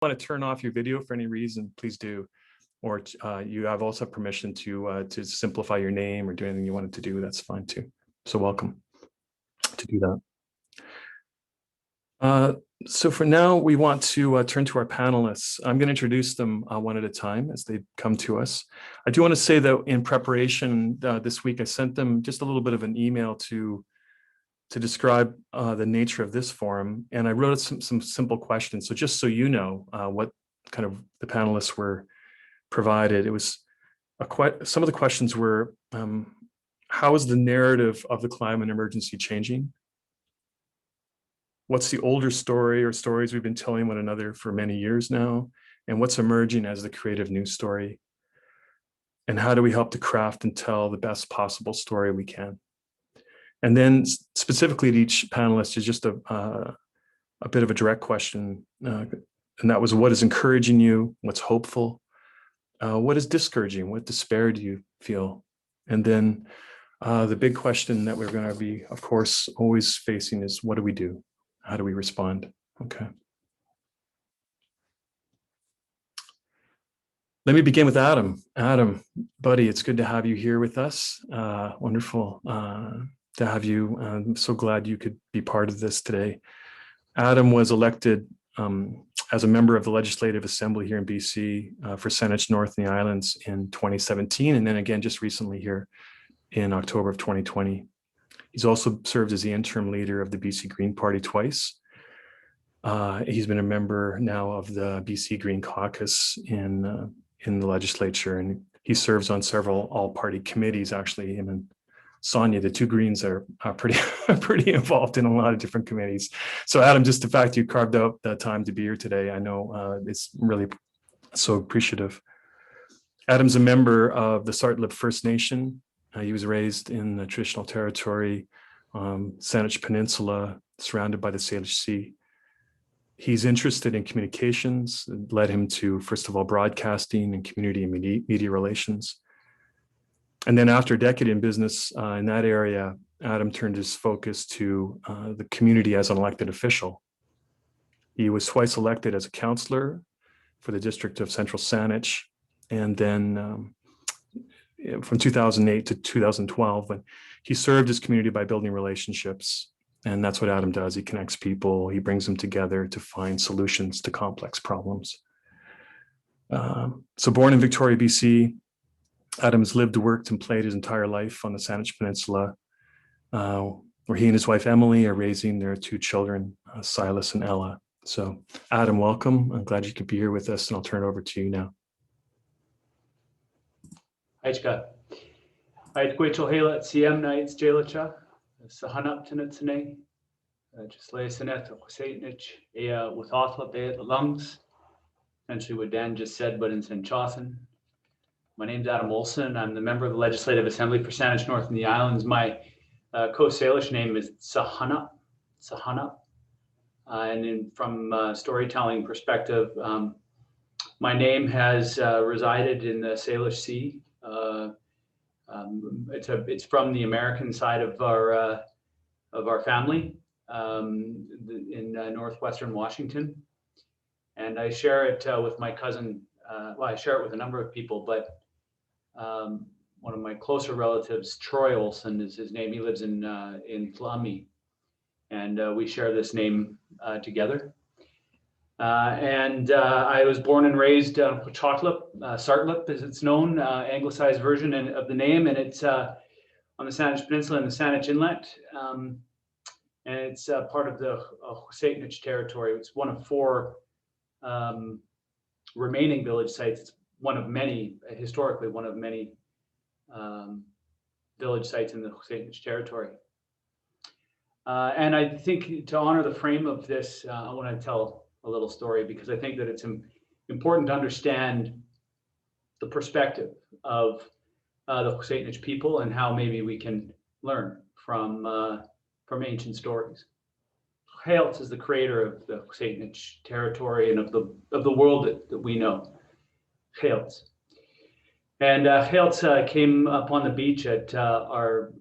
want to turn off your video for any reason, please do. Or you have also permission to simplify your name or do anything you wanted to do. That's fine too. So welcome to do that. So for now, we want to turn to our panelists. I'm going to introduce them one at a time as they come to us. I do want to say that in preparation this week, I sent them just a little bit of an email to describe the nature of this forum, and I wrote some simple questions. So just so you know what kind of the panelists were provided, it was some of the questions were, how is the narrative of the climate emergency changing? What's the older story or stories we've been telling one another for many years now? And what's emerging as the creative new story? And how do we help to craft and tell the best possible story we can? And then specifically to each panelist is just a bit of a direct question. And that was, what is encouraging you? What's hopeful? What is discouraging? What despair do you feel? And then the big question that we're going to be, of course, always facing is, what do we do? How do we respond? Okay. Let me begin with Adam. Adam, buddy, it's good to have you here with us. Wonderful to have you. I'm so glad you could be part of this today. Adam was elected as a member of the Legislative Assembly here in BC for Saanich North and the Islands in 2017, and then again just recently here in October of 2020. He's also served as the interim leader of the BC Green Party twice. He's been a member now of the BC Green Caucus in the legislature, and he serves on several all-party committees. Actually, him and Sonia, the two Greens, are pretty involved in a lot of different committees. So Adam, just the fact you carved out the time to be here today, I know it's really so appreciative. Adam's a member of the Sartlip First Nation. He was raised in the traditional territory, Saanich Peninsula, surrounded by the Salish Sea. He's interested in communications. It led him to, first of all, broadcasting and community and media relations. And then after a decade in business in that area, Adam turned his focus to the community as an elected official. He was twice elected as a councillor for the district of Central Saanich, and then from 2008 to 2012, but he served his community by building relationships. And that's what Adam does. He connects people. He brings them together to find solutions to complex problems. So born in Victoria, BC, Adam has lived, worked, and played his entire life on the Saanich Peninsula, where he and his wife, Emily, are raising their two children, Silas and Ella. So Adam, welcome. I'm glad you could be here with us, and I'll turn it over to you now. Aichka. Ait Gwechel CM Nights Jailacha, Sahanap Tinatine, just lay Senet, Satanich, with Othla Bay at the lungs, essentially what Dan just said, but in St. Chothan. My name's Adam Olsen. I'm the member of the Legislative Assembly for Saanich North and the Islands. My co-Salish name is Sahanap. And from a storytelling perspective, my name has resided in the Salish Sea. It's from the American side of our family in northwestern Washington, and I share it with my cousin. Well, I share it with a number of people, but one of my closer relatives, Troy Olsen, is his name. He lives in Tla'ami, and we share this name together. I was born and raised Sartlip, as it's known, anglicized version of the name, and it's on the Saanich Peninsula and the Saanich Inlet, and it's part of the Saanich territory. It's one of four remaining village sites. It's one of many, historically, one of many village sites in the Saanich territory. And I think to honor the frame of this, I want to tell a little story, because I think that it's important to understand the perspective of the Saanich people and how maybe we can learn from ancient stories. Health is the creator of the Saanich territory and of the world that we know. Health. And Health came upon the beach at our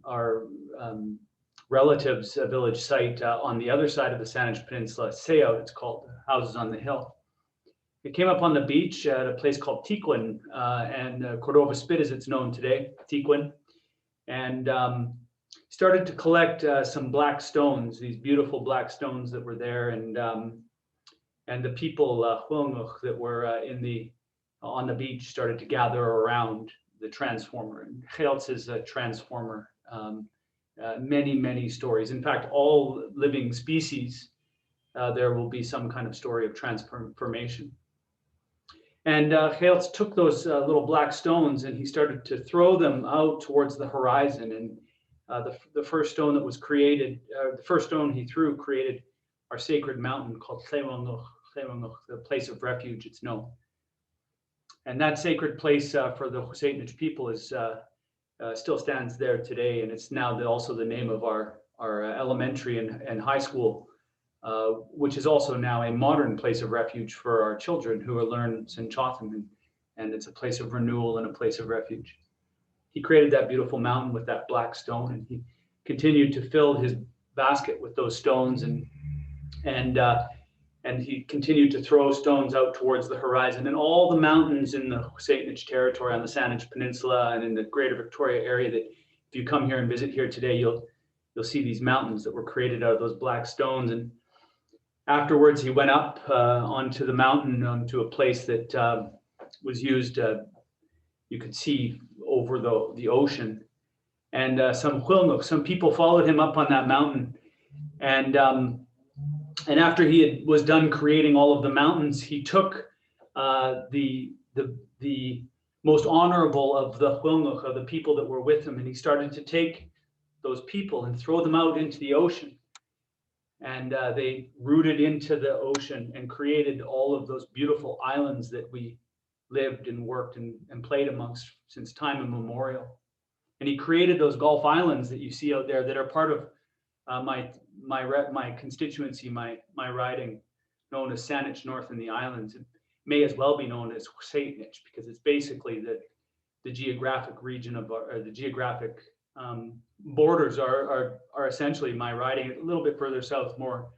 relatives' village site on the other side of the Saanich Peninsula, Sayout, it's called, Houses on the Hill. It came up on the beach at a place called Tequin, and Cordova Spit as it's known today, Tequin, and started to collect some black stones, these beautiful black stones that were there, and the people that were on the beach started to gather around the transformer. And Geelts is a transformer. Many stories. In fact, all living species, there will be some kind of story of transformation. And Geelts took those little black stones and he started to throw them out towards the horizon. And the first stone that was created, the first stone he threw created our sacred mountain called Tlewanguk, the place of refuge, it's known. And that sacred place for the Husainich people is still stands there today, and it's now also the name of our elementary and high school, which is also now a modern place of refuge for our children who learn Sinchotham, and it's a place of renewal and a place of refuge. He created that beautiful mountain with that black stone, and he continued to fill his basket with those stones, and he continued to throw stones out towards the horizon. And all the mountains in the Husainich territory on the Saanich Peninsula and in the Greater Victoria area, that if you come here and visit here today, you'll see these mountains that were created out of those black stones. And afterwards, he went up onto the mountain, onto a place that was used, you could see over the ocean. And some people followed him up on that mountain. And after he was done creating all of the mountains, he took the most honorable of the Huilnuk, of the people that were with him, and he started to take those people and throw them out into the ocean. And they rooted into the ocean and created all of those beautiful islands that we lived and worked and played amongst since time immemorial. And he created those Gulf Islands that you see out there that are part of my constituency, my riding, known as Saanich North in the Islands. It may as well be known as Husainich because it's basically the geographic region of the geographic borders are essentially my riding. A little bit further south, more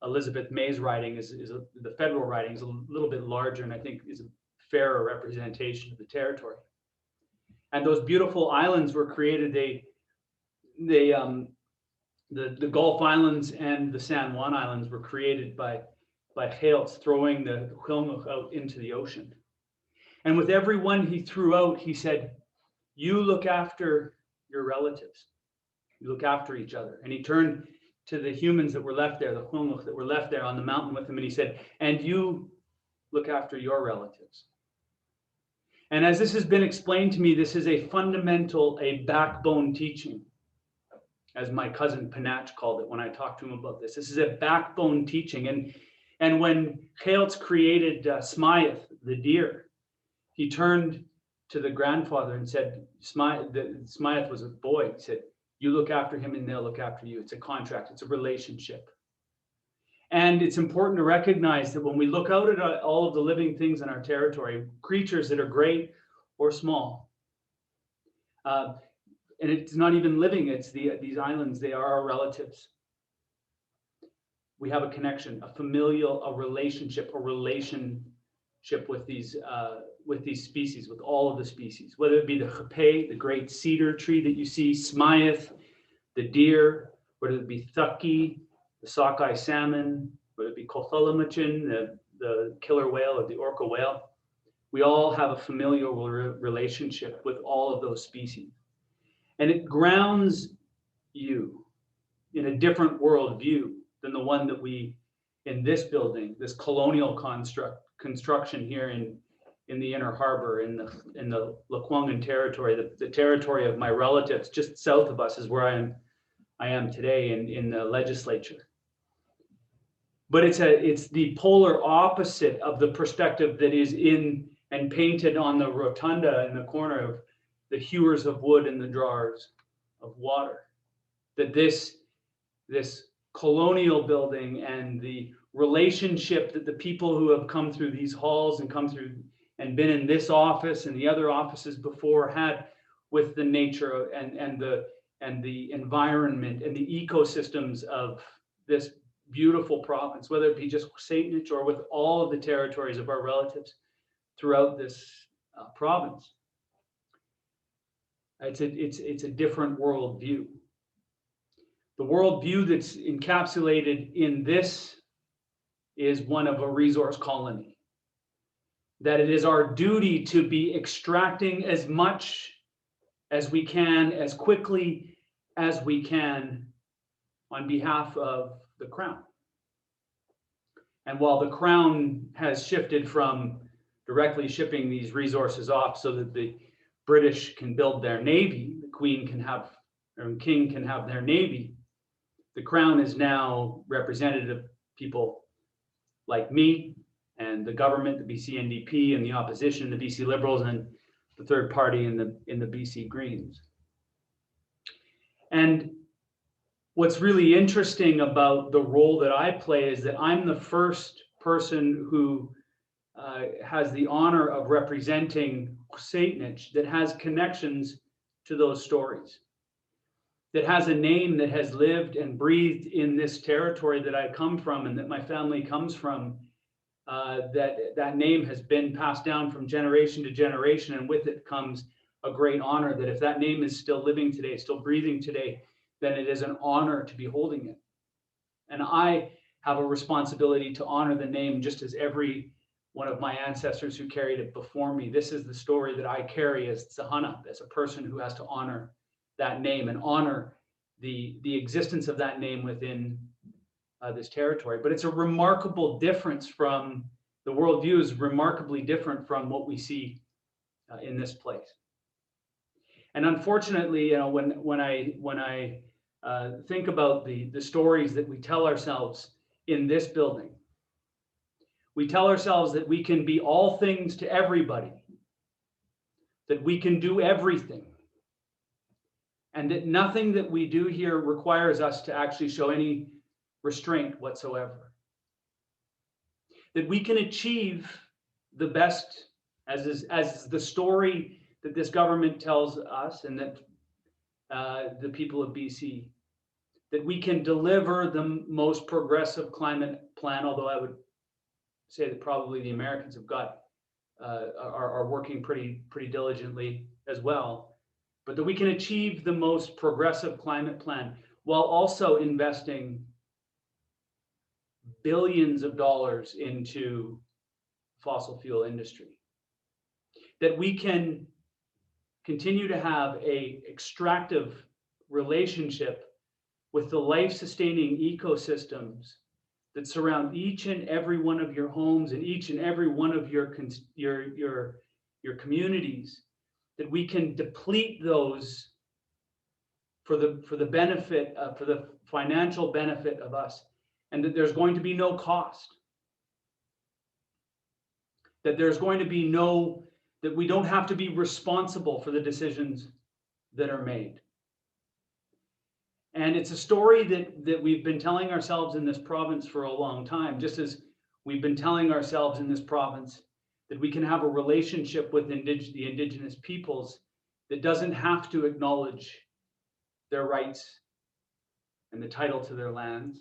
Elizabeth May's riding is the federal riding is a little bit larger, and I think is a fairer representation of the territory. And those beautiful islands were created. The Gulf Islands and the San Juan Islands were created by Geelts throwing the Huilnuk out into the ocean. And with every one he threw out, he said, "You look after your relatives. You look after each other." And he turned to the humans that were left there, the Huilnuk that were left there on the mountain with him, and he said, "And you look after your relatives." And as this has been explained to me, this is a fundamental, a backbone teaching, as my cousin Panach called it when I talked to him about this. This is a backbone teaching. And when Geelts created Smythe, the deer, he turned to the grandfather and said, Smythe was a boy. He said, "You look after him and they'll look after you." It's a contract. It's a relationship. And it's important to recognize that when we look out at all of the living things in our territory, creatures that are great or small, and it's not even living, it's these islands, they are our relatives. We have a connection, a familial, a relationship with these species, with all of the species, whether it be the chapay, the great cedar tree that you see, Smythe, the deer, whether it be thucky, the sockeye salmon, whether it be Cothulamachin, the killer whale or the orca whale. We all have a familial relationship with all of those species. And it grounds you in a different worldview than the one that we, in this building, this colonial construction here in the Inner Harbor, in the Lekwungen territory, the territory of my relatives just south of us is where I am today in the legislature. But it's the polar opposite of the perspective that is in and painted on the rotunda in the corner of the hewers of wood and the drawers of water. That this colonial building and the relationship that the people who have come through these halls and come through and been in this office and the other offices before had with the nature and the environment and the ecosystems of this beautiful province, whether it be just Satanich or with all of the territories of our relatives throughout this province. It's a different worldview. The worldview that's encapsulated in this is one of a resource colony. That it is our duty to be extracting as much as we can, as quickly as we can, on behalf of the Crown. And while the Crown has shifted from directly shipping these resources off so that the British can build their navy, the Queen can have, or King can have their navy, the Crown is now representative people like me and the government, the BC NDP, and the opposition, the BC Liberals, and the third party in the BC Greens. And what's really interesting about the role that I play is that I'm the first person who has the honor of representing Satanich that has connections to those stories, that has a name that has lived and breathed in this territory that I come from and that my family comes from, that name has been passed down from generation to generation, and with it comes a great honor that if that name is still living today, still breathing today, then it is an honor to be holding it. And I have a responsibility to honor the name just as every one of my ancestors who carried it before me. This is the story that I carry as Tsahana, as a person who has to honor that name and honor the existence of that name within this territory. But it's a remarkable difference from, the worldview is remarkably different from what we see in this place. And unfortunately, you know, when I think about the stories that we tell ourselves in this building, we tell ourselves that we can be all things to everybody, that we can do everything, and that nothing that we do here requires us to actually show any restraint whatsoever. That we can achieve the best, as is the story that this government tells us, and that the people of BC, that we can deliver the most progressive climate plan, although I would say that probably the Americans have got are working pretty diligently as well, but that we can achieve the most progressive climate plan while also investing billions of dollars into fossil fuel industry. That we can continue to have a extractive relationship with the life-sustaining ecosystems that surround each and every one of your homes and each and every one of your communities, that we can deplete those for the benefit, for the financial benefit of us, and that there's going to be no cost, that there's going to be that we don't have to be responsible for the decisions that are made. And it's a story that we've been telling ourselves in this province for a long time, just as we've been telling ourselves in this province that we can have a relationship with the Indigenous peoples that doesn't have to acknowledge their rights and the title to their lands,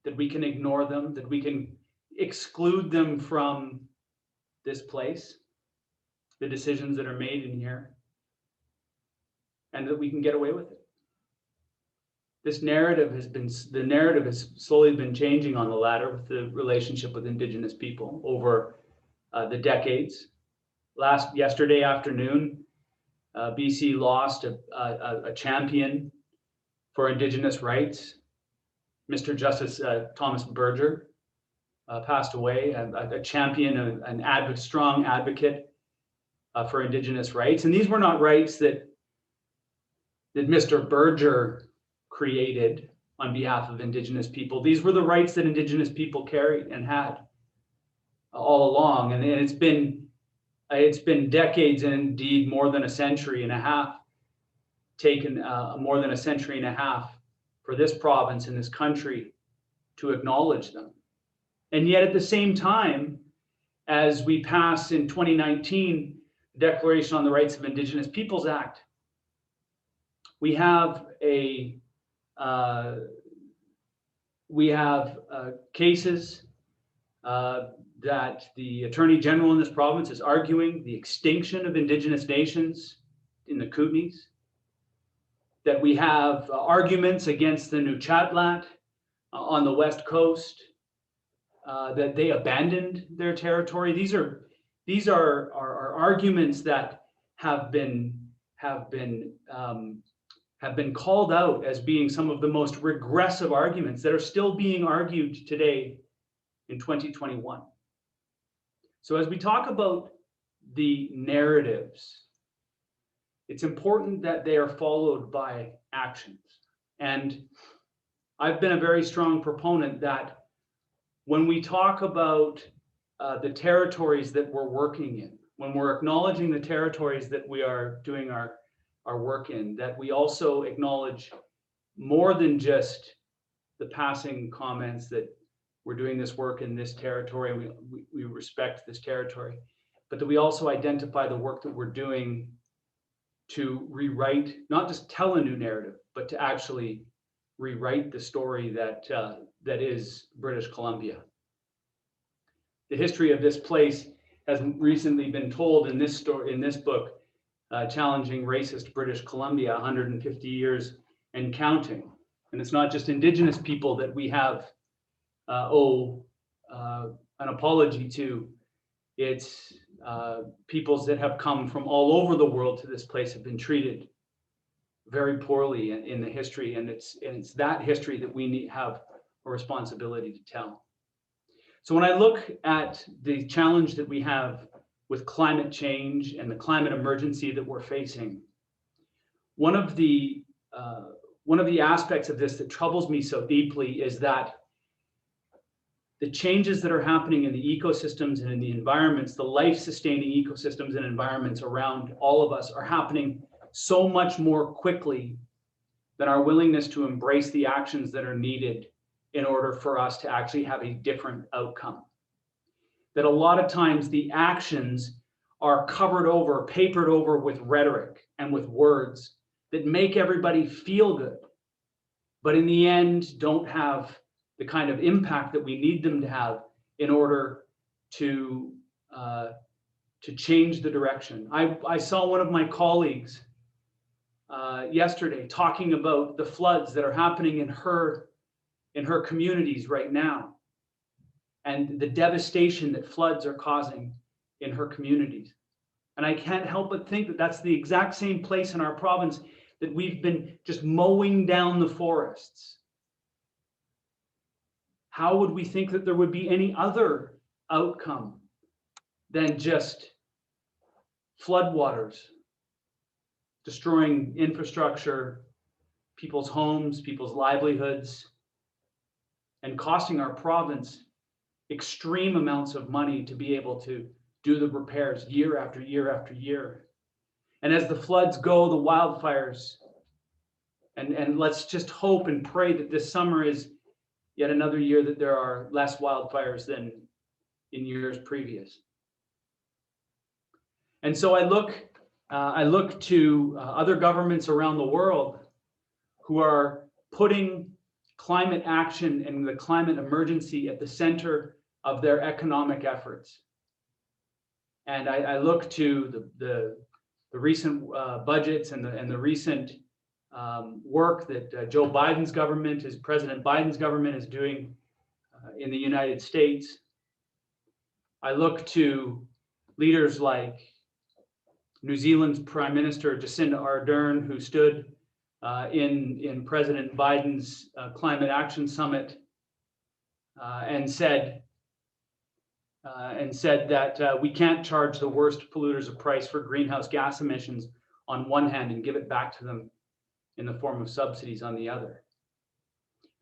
that we can ignore them, that we can exclude them from this place, the decisions that are made in here, and that we can get away with it. This narrative has slowly been changing on the ladder with the relationship with Indigenous people over the decades. Yesterday afternoon, BC lost a champion for Indigenous rights. Mr. Justice Thomas Berger passed away, a champion, a strong advocate for Indigenous rights. And these were not rights that Mr. Berger created on behalf of Indigenous people. These were the rights that Indigenous people carried and had all along. And it's been decades, and indeed more than a century and a half, taken more than a century and a half for this province and this country to acknowledge them. And yet at the same time, as we pass in 2019, the Declaration on the Rights of Indigenous Peoples Act, we have a We have cases that the Attorney General in this province is arguing the extinction of Indigenous nations in the Kootenays, that we have arguments against the Nuchatlat on the West Coast, that they abandoned their territory. These are arguments that have been called out as being some of the most regressive arguments that are still being argued today in 2021. So as we talk about the narratives, it's important that they are followed by actions. And I've been a very strong proponent that when we talk about the territories that we're working in, when we're acknowledging the territories that we are doing our work in, that we also acknowledge more than just the passing comments that we're doing this work in this territory, we respect this territory, but that we also identify the work that we're doing to rewrite, not just tell a new narrative, but to actually rewrite the story that is British Columbia. The history of this place has recently been told in this story, in this book, Challenging Racist British Columbia, 150 years and counting. And it's not just Indigenous people that we have owe an apology to. It's peoples that have come from all over the world to this place have been treated very poorly in the history, and it's that history that we have a responsibility to tell. So when I look at the challenge that we have with climate change and the climate emergency that we're facing, one of the aspects of this that troubles me so deeply is that the changes that are happening in the ecosystems and in the environments, the life-sustaining ecosystems and environments around all of us, are happening so much more quickly than our willingness to embrace the actions that are needed in order for us to actually have a different outcome. That a lot of times the actions are covered over, papered over with rhetoric and with words that make everybody feel good, but in the end don't have the kind of impact that we need them to have in order to change the direction. I saw one of my colleagues yesterday talking about the floods that are happening in her communities right now, and the devastation that floods are causing in her communities. And I can't help but think that that's the exact same place in our province that we've been just mowing down the forests. How would we think that there would be any other outcome than just floodwaters destroying infrastructure, people's homes, people's livelihoods, and costing our province extreme amounts of money to be able to do the repairs year after year after year? And as the floods go, the wildfires, and let's just hope and pray that this summer is yet another year that there are less wildfires than in years previous. And so I look to other governments around the world who are putting climate action and the climate emergency at the center of their economic efforts. And I look to the recent budgets and the recent work that Joe Biden's government, President Biden's government is doing in the United States. I look to leaders like New Zealand's Prime Minister Jacinda Ardern, who stood in President Biden's Climate Action Summit and said that we can't charge the worst polluters a price for greenhouse gas emissions on one hand and give it back to them in the form of subsidies on the other.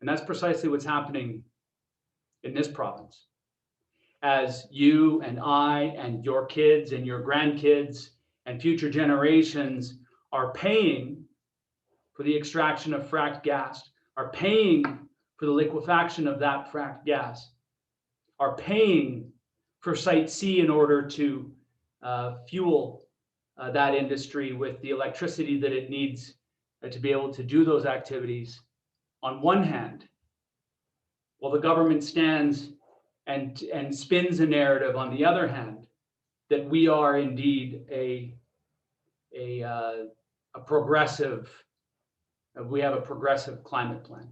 And that's precisely what's happening in this province. As you and I and your kids and your grandkids and future generations are paying for the extraction of fracked gas, are paying for the liquefaction of that fracked gas, are paying for Site C in order to fuel that industry with the electricity that it needs to be able to do those activities. On one hand, while the government stands and spins a narrative on the other hand that we are indeed a progressive, we have a progressive climate plan.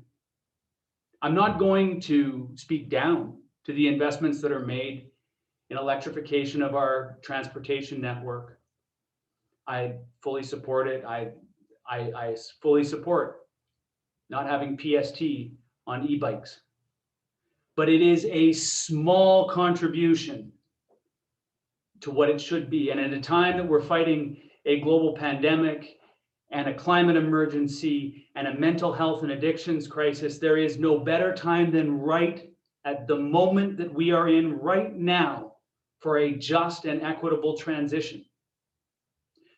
I'm not going to speak down to the investments that are made in electrification of our transportation network. I fully support it. I fully support not having PST on e-bikes. But it is a small contribution to what it should be. And at a time that we're fighting a global pandemic and a climate emergency and a mental health and addictions crisis, there is no better time than right at the moment that we are in right now for a just and equitable transition.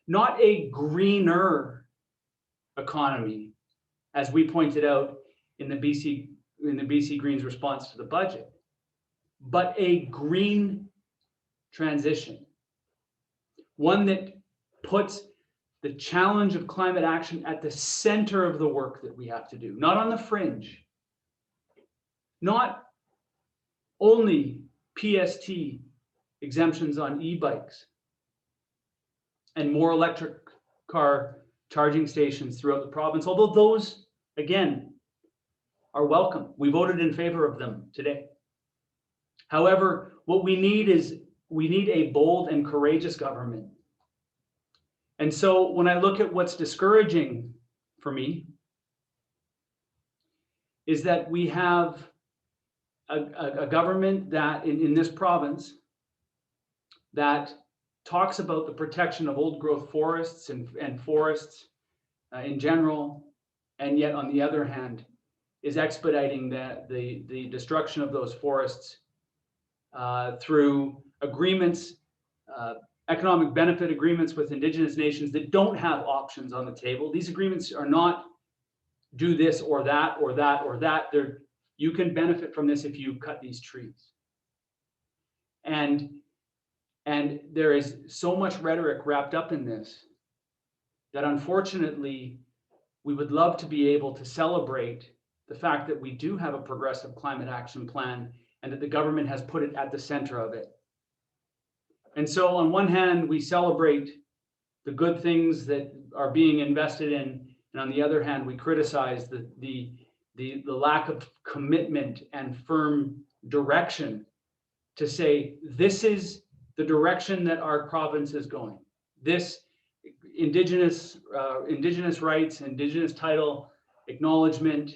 Not a greener economy, as we pointed out in the BC Greens response to the budget, but a green transition. One that puts the challenge of climate action at the center of the work that we have to do, not on the fringe, not only PST exemptions on e-bikes and more electric car charging stations throughout the province, although those, again, are welcome. We voted in favor of them today. However, what we need is a bold and courageous government. And so when I look at what's discouraging for me is that we have a government that in this province that talks about the protection of old growth forests and forests in general, and yet on the other hand is expediting the destruction of those forests through agreements, economic benefit agreements with Indigenous nations that don't have options on the table. These agreements are not do this or that or that or that. You can benefit from this if you cut these trees. And there is so much rhetoric wrapped up in this that unfortunately we would love to be able to celebrate the fact that we do have a progressive climate action plan and that the government has put it at the center of it. And so on one hand, we celebrate the good things that are being invested in, and on the other hand, we criticize the lack of commitment and firm direction to say, this is the direction that our province is going. This Indigenous rights, Indigenous title acknowledgement,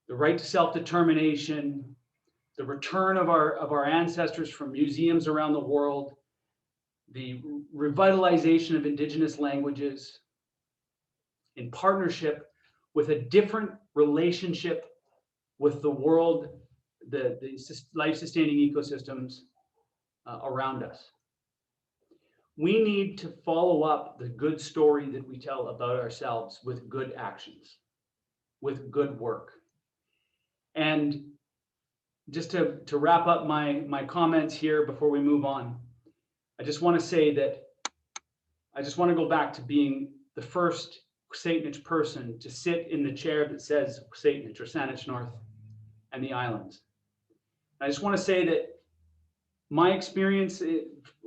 the right to self-determination, the return of our ancestors from museums around the world, the revitalization of Indigenous languages in partnership with a different relationship with the world, the life-sustaining ecosystems around us. We need to follow up the good story that we tell about ourselves with good actions, with good work. And just to wrap up my comments here before we move on, I just want to say that I just want to go back to being the first Saanich person to sit in the chair that says Saanich or Saanich North and the islands. I just want to say that my experience,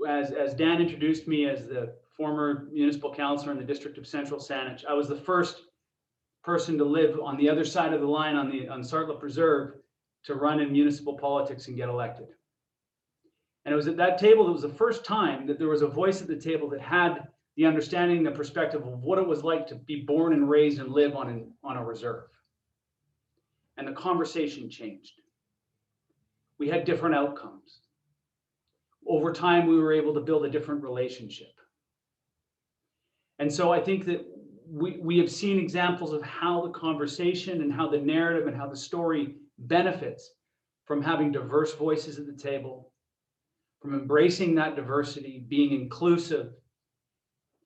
as Dan introduced me as the former municipal councillor in the district of Central Saanich, I was the first person to live on the other side of the line on Sartla Preserve to run in municipal politics and get elected. And it was at that table, it was the first time that there was a voice at the table that had the understanding, the perspective of what it was like to be born and raised and live on a reserve. And the conversation changed. We had different outcomes. Over time, we were able to build a different relationship. And so I think that we have seen examples of how the conversation and how the narrative and how the story benefits from having diverse voices at the table, from embracing that diversity, being inclusive,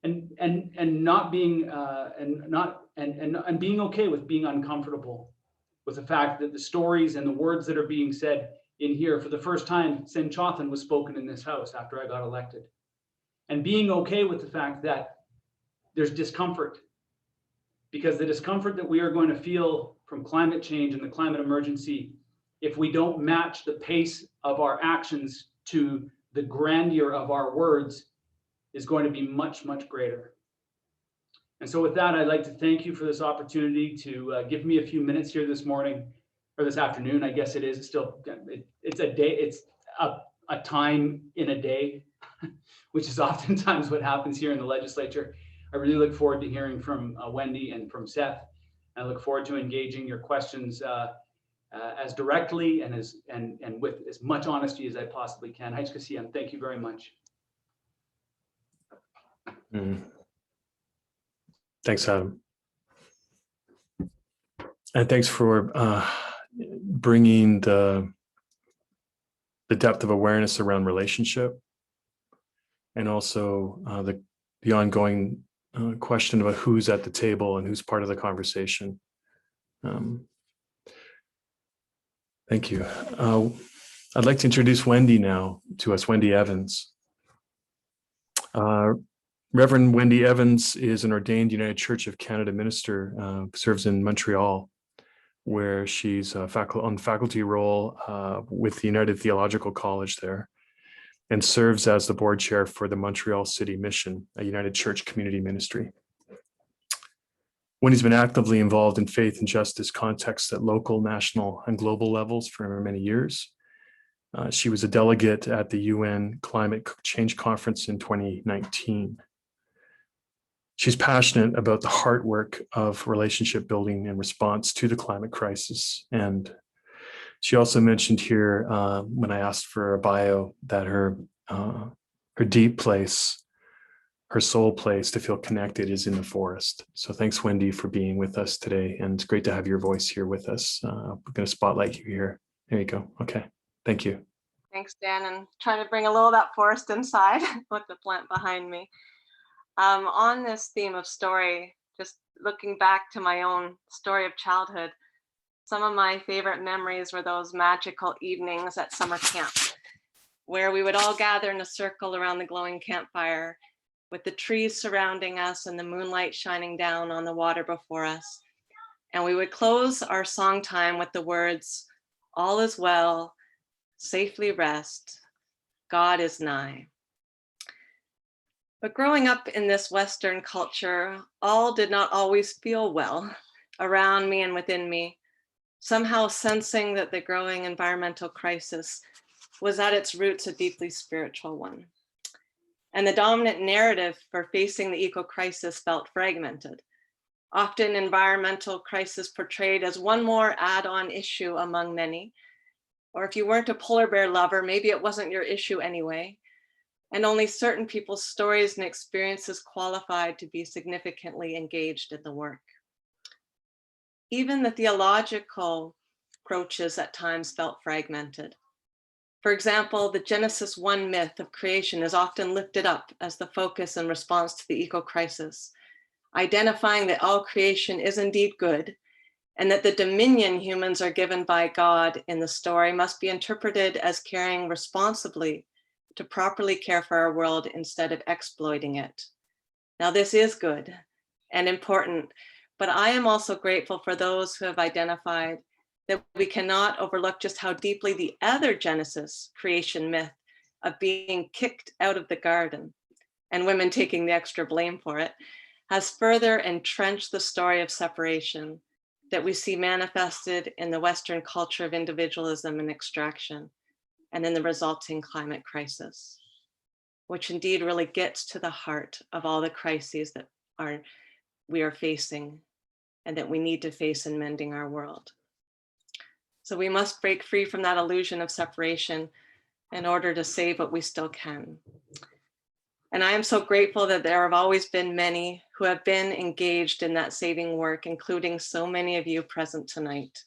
and not being and being okay with being uncomfortable with the fact that the stories and the words that are being said in here, for the first time, Sin Chothan was spoken in this house after I got elected, and being okay with the fact that there's discomfort, because the discomfort that we are going to feel from climate change and the climate emergency if we don't match the pace of our actions to the grandeur of our words, is going to be much, much greater. And so with that, I'd like to thank you for this opportunity to give me a few minutes here this morning, or this afternoon, I guess it is. It's still, it's a day, it's a time in a day, which is oftentimes what happens here in the legislature. I really look forward to hearing from Wendy and from Seth. I look forward to engaging your questions as directly and with as much honesty as I possibly can. Haichkasiam, thank you very much. Thanks, Adam. And thanks for bringing the depth of awareness around relationship, and also the ongoing question about who's at the table and who's part of the conversation. Thank you. I'd like to introduce Wendy now to us, Wendy Evans. Reverend Wendy Evans is an ordained United Church of Canada minister, serves in Montreal, where she's on faculty role with the United Theological College there, and serves as the board chair for the Montreal City Mission, a United Church community ministry. Wendy's been actively involved in faith and justice contexts at local, national, and global levels for many years. She was a delegate at the UN Climate Change Conference in 2019. She's passionate about the hard work of relationship building in response to the climate crisis. And she also mentioned here, when I asked for a bio, that her deep place, her soul place to feel connected is in the forest. So thanks, Wendy, for being with us today. And it's great to have your voice here with us. We're going to spotlight you here. There you go. Okay. Thank you. Thanks, Dan. And try to bring a little of that forest inside with the plant behind me. On this theme of story, just looking back to my own story of childhood, some of my favorite memories were those magical evenings at summer camp, where we would all gather in a circle around the glowing campfire, with the trees surrounding us and the moonlight shining down on the water before us. And we would close our song time with the words, "All is well, safely rest, God is nigh." But growing up in this Western culture, all did not always feel well around me and within me, somehow sensing that the growing environmental crisis was at its roots a deeply spiritual one. And the dominant narrative for facing the eco-crisis felt fragmented. Often environmental crisis portrayed as one more add-on issue among many, or if you weren't a polar bear lover, maybe it wasn't your issue anyway, and only certain people's stories and experiences qualified to be significantly engaged in the work. Even the theological approaches at times felt fragmented. For example, the Genesis 1 myth of creation is often lifted up as the focus in response to the eco-crisis, identifying that all creation is indeed good, and that the dominion humans are given by God in the story must be interpreted as caring responsibly to properly care for our world instead of exploiting it. Now, this is good and important, but I am also grateful for those who have identified that we cannot overlook just how deeply the other Genesis creation myth of being kicked out of the garden and women taking the extra blame for it has further entrenched the story of separation that we see manifested in the Western culture of individualism and extraction, and in the resulting climate crisis, which indeed really gets to the heart of all the crises that we are facing and that we need to face in mending our world. So we must break free from that illusion of separation in order to save what we still can. And I am so grateful that there have always been many who have been engaged in that saving work, including so many of you present tonight,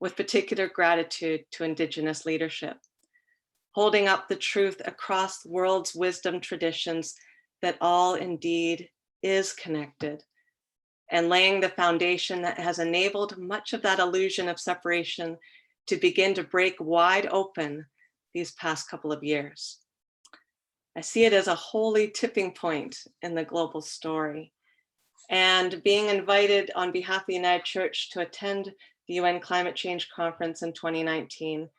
with particular gratitude to Indigenous leadership, holding up the truth across the world's wisdom traditions that all indeed is connected, and laying the foundation that has enabled much of that illusion of separation to begin to break wide open these past couple of years. I see it as a holy tipping point in the global story. And being invited on behalf of the United Church to attend the UN Climate Change Conference in 2019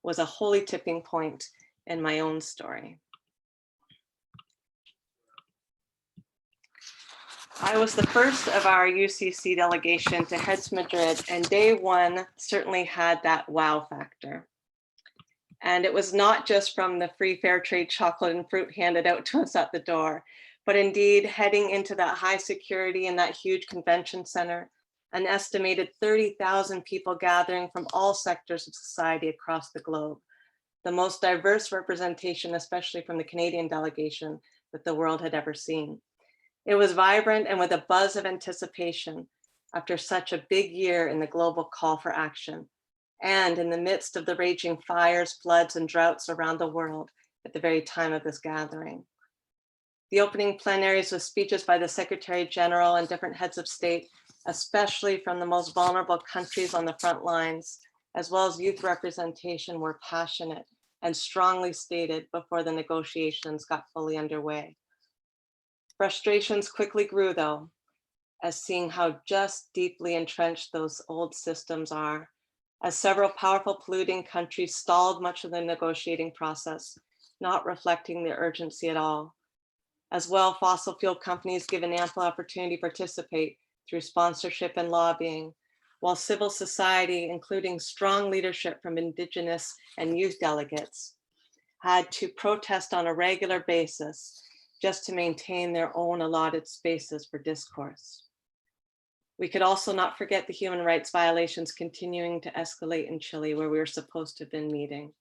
was a holy tipping point in my own story. I was the first of our UCC delegation to head to Madrid, and day one certainly had that wow factor. And it was not just from the free fair trade chocolate and fruit handed out to us at the door, but indeed heading into that high security and that huge convention center, an estimated 30,000 people gathering from all sectors of society across the globe, the most diverse representation, especially from the Canadian delegation, that the world had ever seen. It was vibrant and with a buzz of anticipation after such a big year in the global call for action, and in the midst of the raging fires, floods, and droughts around the world at the very time of this gathering. The opening plenaries with speeches by the Secretary General and different heads of state, especially from the most vulnerable countries on the front lines, as well as youth representation, were passionate and strongly stated before the negotiations got fully underway. Frustrations quickly grew, though, as seeing how just deeply entrenched those old systems are, as several powerful polluting countries stalled much of the negotiating process, not reflecting the urgency at all. As well, fossil fuel companies given ample opportunity to participate through sponsorship and lobbying, while civil society, including strong leadership from Indigenous and youth delegates, had to protest on a regular basis just to maintain their own allotted spaces for discourse. We could also not forget the human rights violations continuing to escalate in Chile, where we were supposed to have been meeting.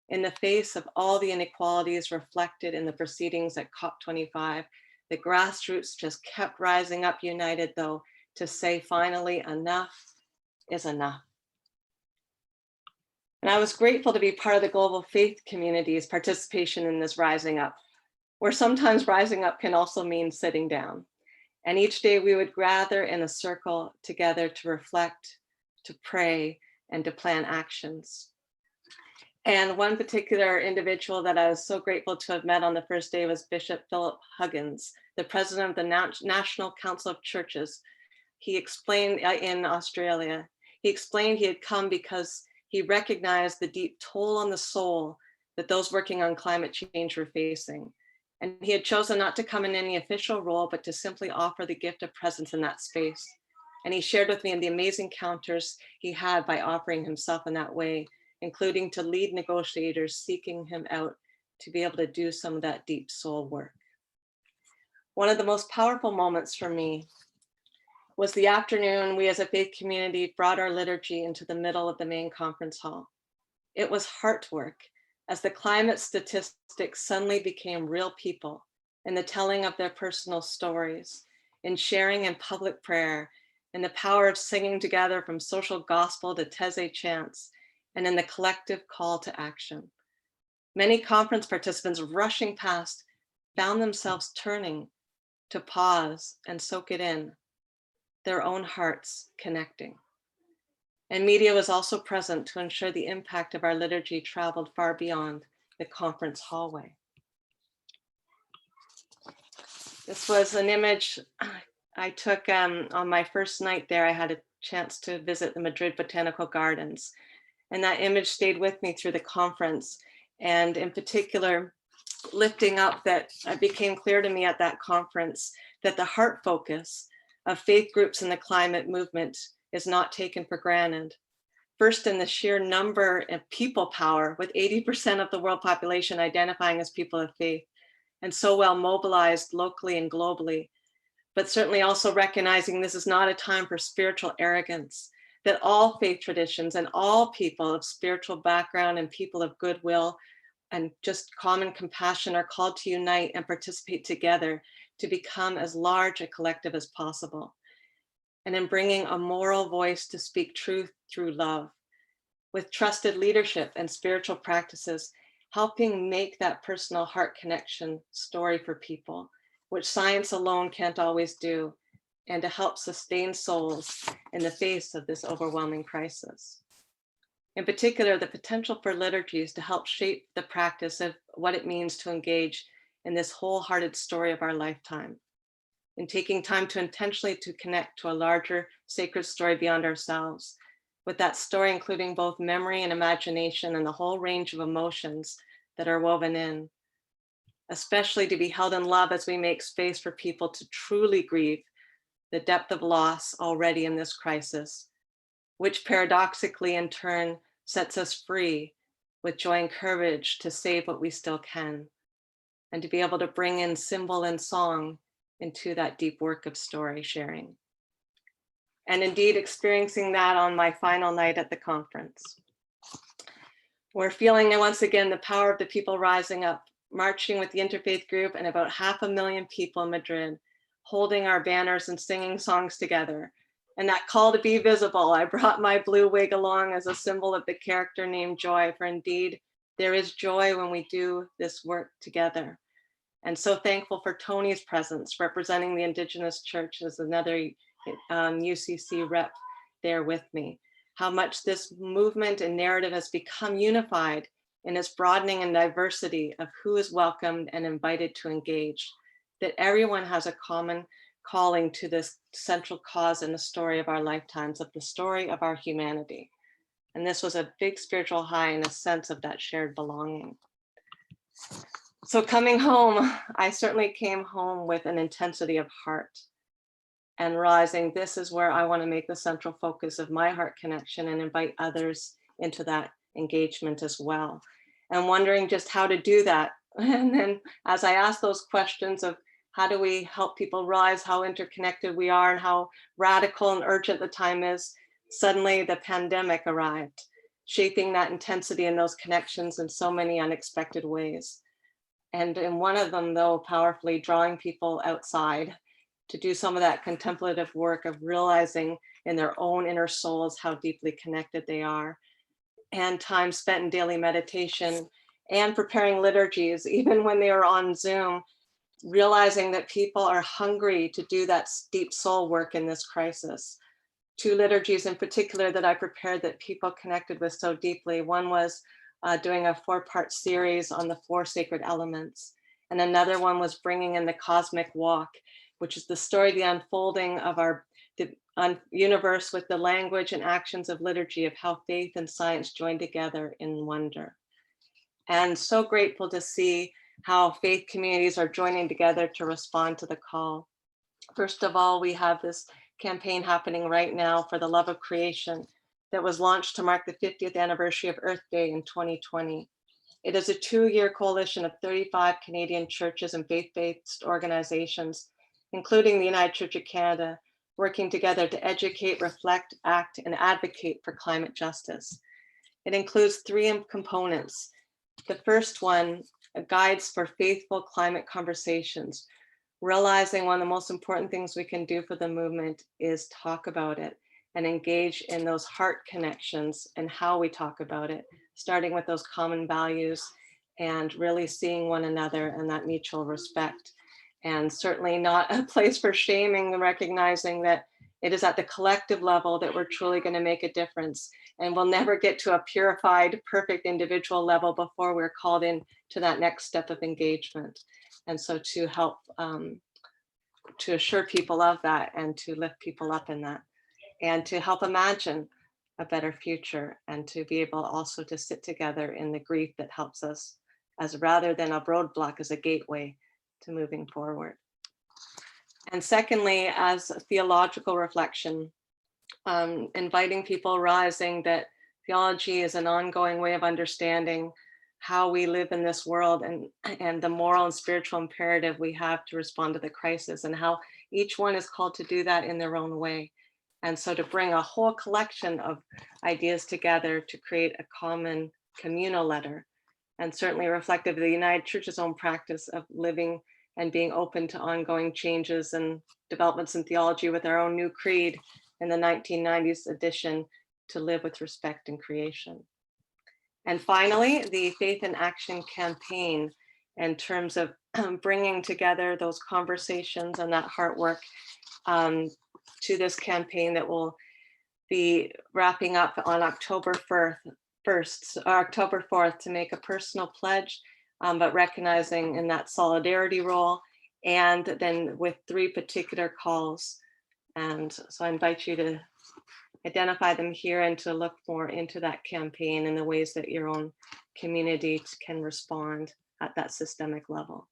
In the face of all the inequalities reflected in the proceedings at COP25, the grassroots just kept rising up united, though, to say finally enough is enough. And I was grateful to be part of the global faith community's participation in this rising up, where sometimes rising up can also mean sitting down. And each day we would gather in a circle together to reflect, to pray, and to plan actions. And one particular individual that I was so grateful to have met on the first day was Bishop Philip Huggins, the president of the National Council of Churches. He explained in Australia, he explained he had come because he recognized the deep toll on the soul that those working on climate change were facing. And he had chosen not to come in any official role, but to simply offer the gift of presence in that space. And he shared with me the amazing encounters he had by offering himself in that way, including to lead negotiators seeking him out to be able to do some of that deep soul work. One of the most powerful moments for me was the afternoon we as a faith community brought our liturgy into the middle of the main conference hall. It was heart work, as the climate statistics suddenly became real people in the telling of their personal stories, in sharing in public prayer, in the power of singing together from social gospel to Teze chants, and in the collective call to action. Many conference participants rushing past found themselves turning to pause and soak it in, their own hearts connecting. And media was also present to ensure the impact of our liturgy traveled far beyond the conference hallway. This was an image I took on my first night there. I had a chance to visit the Madrid Botanical Gardens, and that image stayed with me through the conference. And in particular, lifting up that it became clear to me at that conference that the heart focus of faith groups in the climate movement is not taken for granted. First, in the sheer number of people power, with 80% of the world population identifying as people of faith, and so well mobilized locally and globally, but certainly also recognizing this is not a time for spiritual arrogance, that all faith traditions and all people of spiritual background and people of goodwill and just common compassion are called to unite and participate together to become as large a collective as possible. And in bringing a moral voice to speak truth through love, with trusted leadership and spiritual practices, helping make that personal heart connection story for people, which science alone can't always do, and to help sustain souls in the face of this overwhelming crisis. In particular, the potential for liturgies to help shape the practice of what it means to engage in this wholehearted story of our lifetime, in taking time to intentionally to connect to a larger sacred story beyond ourselves, with that story including both memory and imagination and the whole range of emotions that are woven in, especially to be held in love as we make space for people to truly grieve the depth of loss already in this crisis, which paradoxically in turn sets us free with joy and courage to save what we still can, and to be able to bring in symbol and song into that deep work of story sharing. And indeed experiencing that on my final night at the conference. We're feeling once again the power of the people rising up, marching with the interfaith group and about 500,000 people in Madrid, holding our banners and singing songs together. And that call to be visible, I brought my blue wig along as a symbol of the character named Joy, for indeed, there is joy when we do this work together. And so thankful for Tony's presence, representing the Indigenous Church as another UCC rep there with me. How much this movement and narrative has become unified in its broadening and diversity of who is welcomed and invited to engage, that everyone has a common calling to this central cause in the story of our lifetimes, of the story of our humanity. And this was a big spiritual high and a sense of that shared belonging. So coming home, I certainly came home with an intensity of heart and realizing this is where I want to make the central focus of my heart connection and invite others into that engagement as well. And wondering just how to do that. And then as I asked those questions of how do we help people realize how interconnected we are and how radical and urgent the time is, suddenly the pandemic arrived, shaping that intensity and those connections in so many unexpected ways. And in one of them, though, powerfully drawing people outside to do some of that contemplative work of realizing in their own inner souls how deeply connected they are, and time spent in daily meditation and preparing liturgies, even when they were on Zoom, realizing that people are hungry to do that deep soul work in this crisis. 2 liturgies in particular that I prepared that people connected with so deeply. One was doing a 4-part series on the 4 sacred elements. And another one was bringing in the cosmic walk, which is the story, the unfolding of the universe with the language and actions of liturgy, of how faith and science join together in wonder. And so grateful to see how faith communities are joining together to respond to the call. First of all, we have this campaign happening right now for the love of creation that was launched to mark the 50th anniversary of Earth Day in 2020. It is a 2-year coalition of 35 Canadian churches and faith-based organizations, including the United Church of Canada, working together to educate, reflect, act, and advocate for climate justice. It includes 3 components. The first one, guides for faithful climate conversations, realizing one of the most important things we can do for the movement is talk about it and engage in those heart connections and how we talk about it, starting with those common values and really seeing one another and that mutual respect. And certainly not a place for shaming and recognizing that it is at the collective level that we're truly going to make a difference. And we'll never get to a purified, perfect individual level before we're called in to that next step of engagement. And so to help, to assure people of that and to lift people up in that and to help imagine a better future and to be able also to sit together in the grief that helps us as rather than a roadblock, as a gateway to moving forward. And secondly, as a theological reflection, inviting people, realizing that theology is an ongoing way of understanding how we live in this world and the moral and spiritual imperative we have to respond to the crisis and how each one is called to do that in their own way. And so to bring a whole collection of ideas together to create a common communal letter, and certainly reflective of the United Church's own practice of living and being open to ongoing changes and developments in theology with our own new creed in the 1990s edition, to live with respect in creation. And finally, the Faith in Action campaign in terms of bringing together those conversations and that heart work to this campaign that will be wrapping up on October 4th to make a personal pledge, but recognizing in that solidarity role, and then with 3 particular calls And so I invite you to identify them here and to look more into that campaign and the ways that your own community can respond at that systemic level.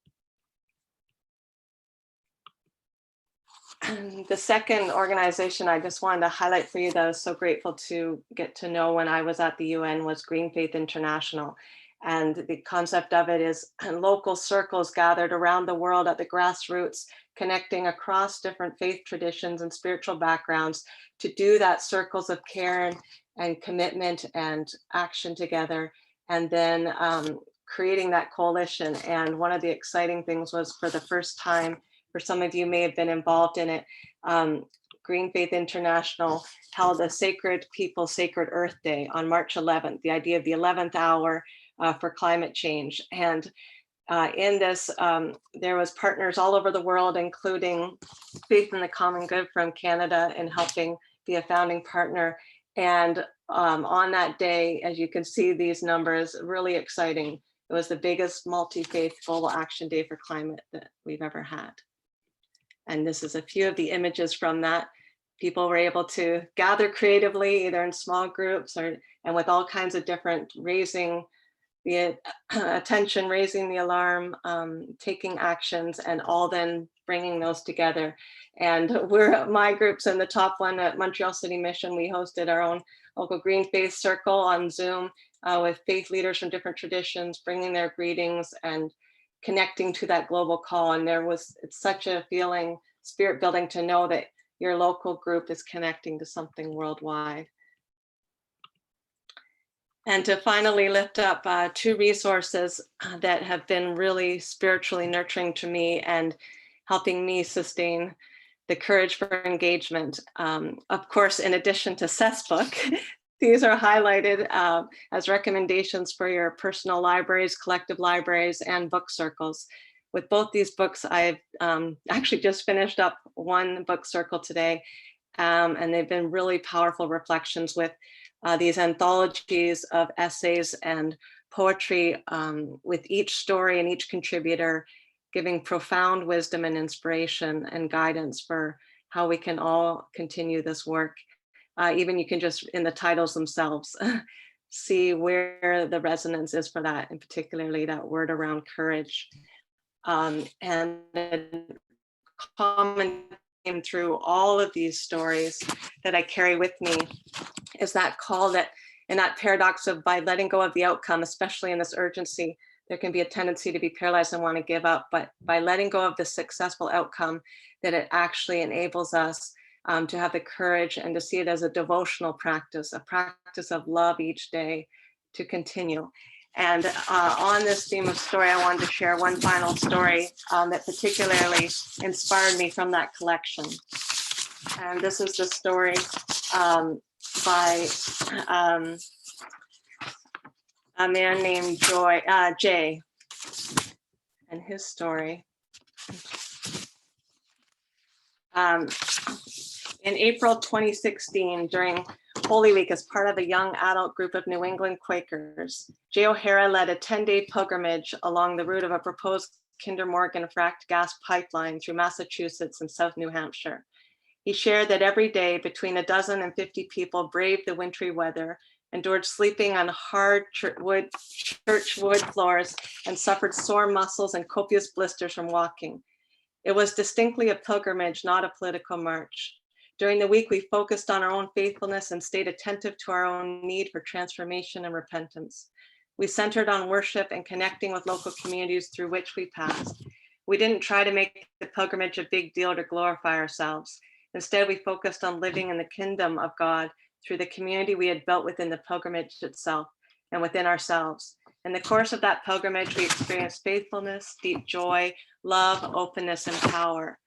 And the second organization I just wanted to highlight for you that I was so grateful to get to know when I was at the UN was Green Faith International. And the concept of it is local circles gathered around the world at the grassroots, connecting across different faith traditions and spiritual backgrounds to do that circles of care and commitment and action together, and then creating that coalition. And one of the exciting things was, for the first time, for some of you may have been involved in it, Green Faith International held a Sacred People, Sacred Earth Day on March 11th, the idea of the 11th hour for climate change. And in this, there was partners all over the world, including Faith in the Common Good from Canada, in helping be a founding partner. And on that day, as you can see these numbers, really exciting. It was the biggest multi-faith global action day for climate that we've ever had. And this is a few of the images from that. People were able to gather creatively, either in small groups and with all kinds of different, raising the attention, raising the alarm, taking actions, and all then bringing those together. And my group's in the top one at Montreal City Mission. We hosted our own local Green Faith Circle on Zoom with faith leaders from different traditions, bringing their greetings and connecting to that global call. And it's such a feeling, spirit building, to know that your local group is connecting to something worldwide. And to finally lift up two resources that have been really spiritually nurturing to me and helping me sustain the courage for engagement. Of course, in addition to Seth's book, these are highlighted as recommendations for your personal libraries, collective libraries, and book circles. With both these books, I've actually just finished up one book circle today, and they've been really powerful reflections with these anthologies of essays and poetry, with each story and each contributor giving profound wisdom and inspiration and guidance for how we can all continue this work. Even you can just, in the titles themselves, see where the resonance is for that, and particularly that word around courage. And a common theme through all of these stories that I carry with me is that call that, and that paradox of, by letting go of the outcome, especially in this urgency, there can be a tendency to be paralyzed and want to give up. But by letting go of the successful outcome, that it actually enables us to have the courage and to see it as a devotional practice, a practice of love each day to continue. And on this theme of story, I wanted to share one final story that particularly inspired me from that collection. And this is the story by a man named Jay, and his story. In April 2016, during Holy Week, as part of a young adult group of New England Quakers, Jay O'Hara led a 10-day pilgrimage along the route of a proposed Kinder Morgan fracked gas pipeline through Massachusetts and South New Hampshire. He shared that every day between 12 and 50 people braved the wintry weather, endured sleeping on hard church wood floors, and suffered sore muscles and copious blisters from walking. It was distinctly a pilgrimage, not a political march. During the week, we focused on our own faithfulness and stayed attentive to our own need for transformation and repentance. We centered on worship and connecting with local communities through which we passed. We didn't try to make the pilgrimage a big deal to glorify ourselves. Instead, we focused on living in the kingdom of God through the community we had built within the pilgrimage itself and within ourselves. In the course of that pilgrimage, we experienced faithfulness, deep joy, love, openness, and power.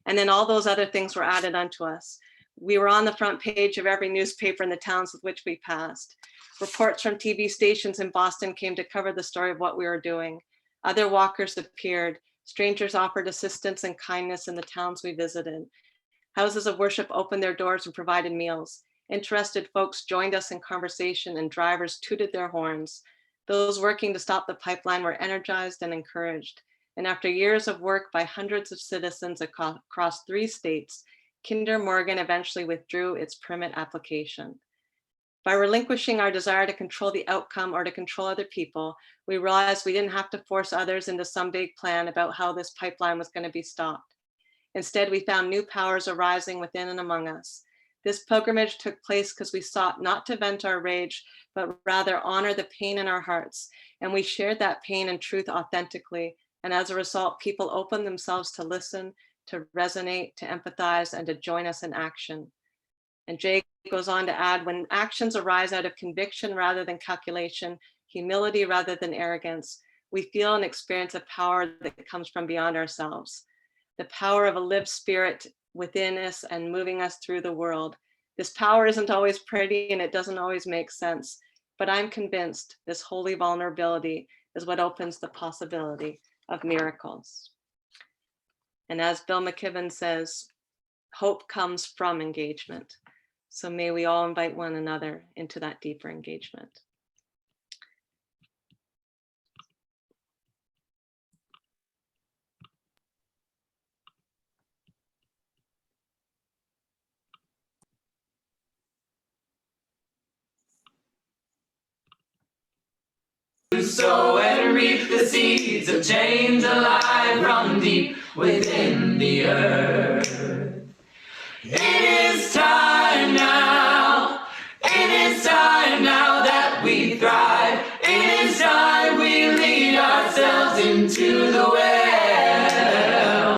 And then all those other things were added unto us. We were on the front page of every newspaper in the towns with which we passed. Reports from TV stations in Boston came to cover the story of what we were doing. Other walkers appeared. Strangers offered assistance and kindness in the towns we visited. Houses of worship opened their doors and provided meals. Interested folks joined us in conversation, and drivers tooted their horns. Those working to stop the pipeline were energized and encouraged. And after years of work by hundreds of citizens across 3 states, Kinder Morgan eventually withdrew its permit application. By relinquishing our desire to control the outcome or to control other people, we realized we didn't have to force others into some big plan about how this pipeline was going to be stopped. Instead, we found new powers arising within and among us. This pilgrimage took place because we sought not to vent our rage, but rather honor the pain in our hearts. And we shared that pain and truth authentically. And as a result, people opened themselves to listen, to resonate, to empathize, and to join us in action. And Jay goes on to add, when actions arise out of conviction rather than calculation, humility rather than arrogance, we feel and experience a power that comes from beyond ourselves. The power of a lived spirit within us and moving us through the world. This power isn't always pretty and it doesn't always make sense, but I'm convinced this holy vulnerability is what opens the possibility of miracles. And as Bill McKibben says, hope comes from engagement. So may we all invite one another into that deeper engagement. Sow and reap the seeds of change alive from deep within the earth. It is time now. It is time now that we thrive. It is time we lead ourselves into the well.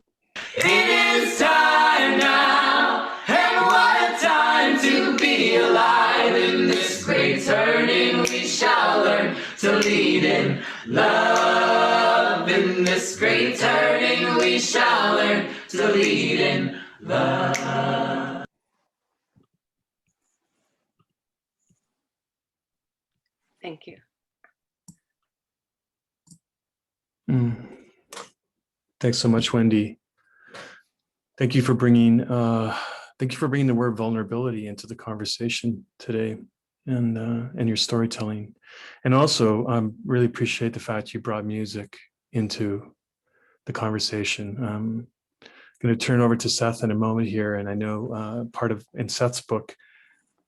It is time now, and what a time to be alive. In this great turning we shall learn to lead in love. In this great turning we shall learn to lead in love. Thank you. Thanks so much, Wendy. Thank you for bringing the word vulnerability into the conversation today, and your storytelling. And also, really appreciate the fact you brought music into the conversation. I'm going to turn over to Seth in a moment here, and I know in Seth's book,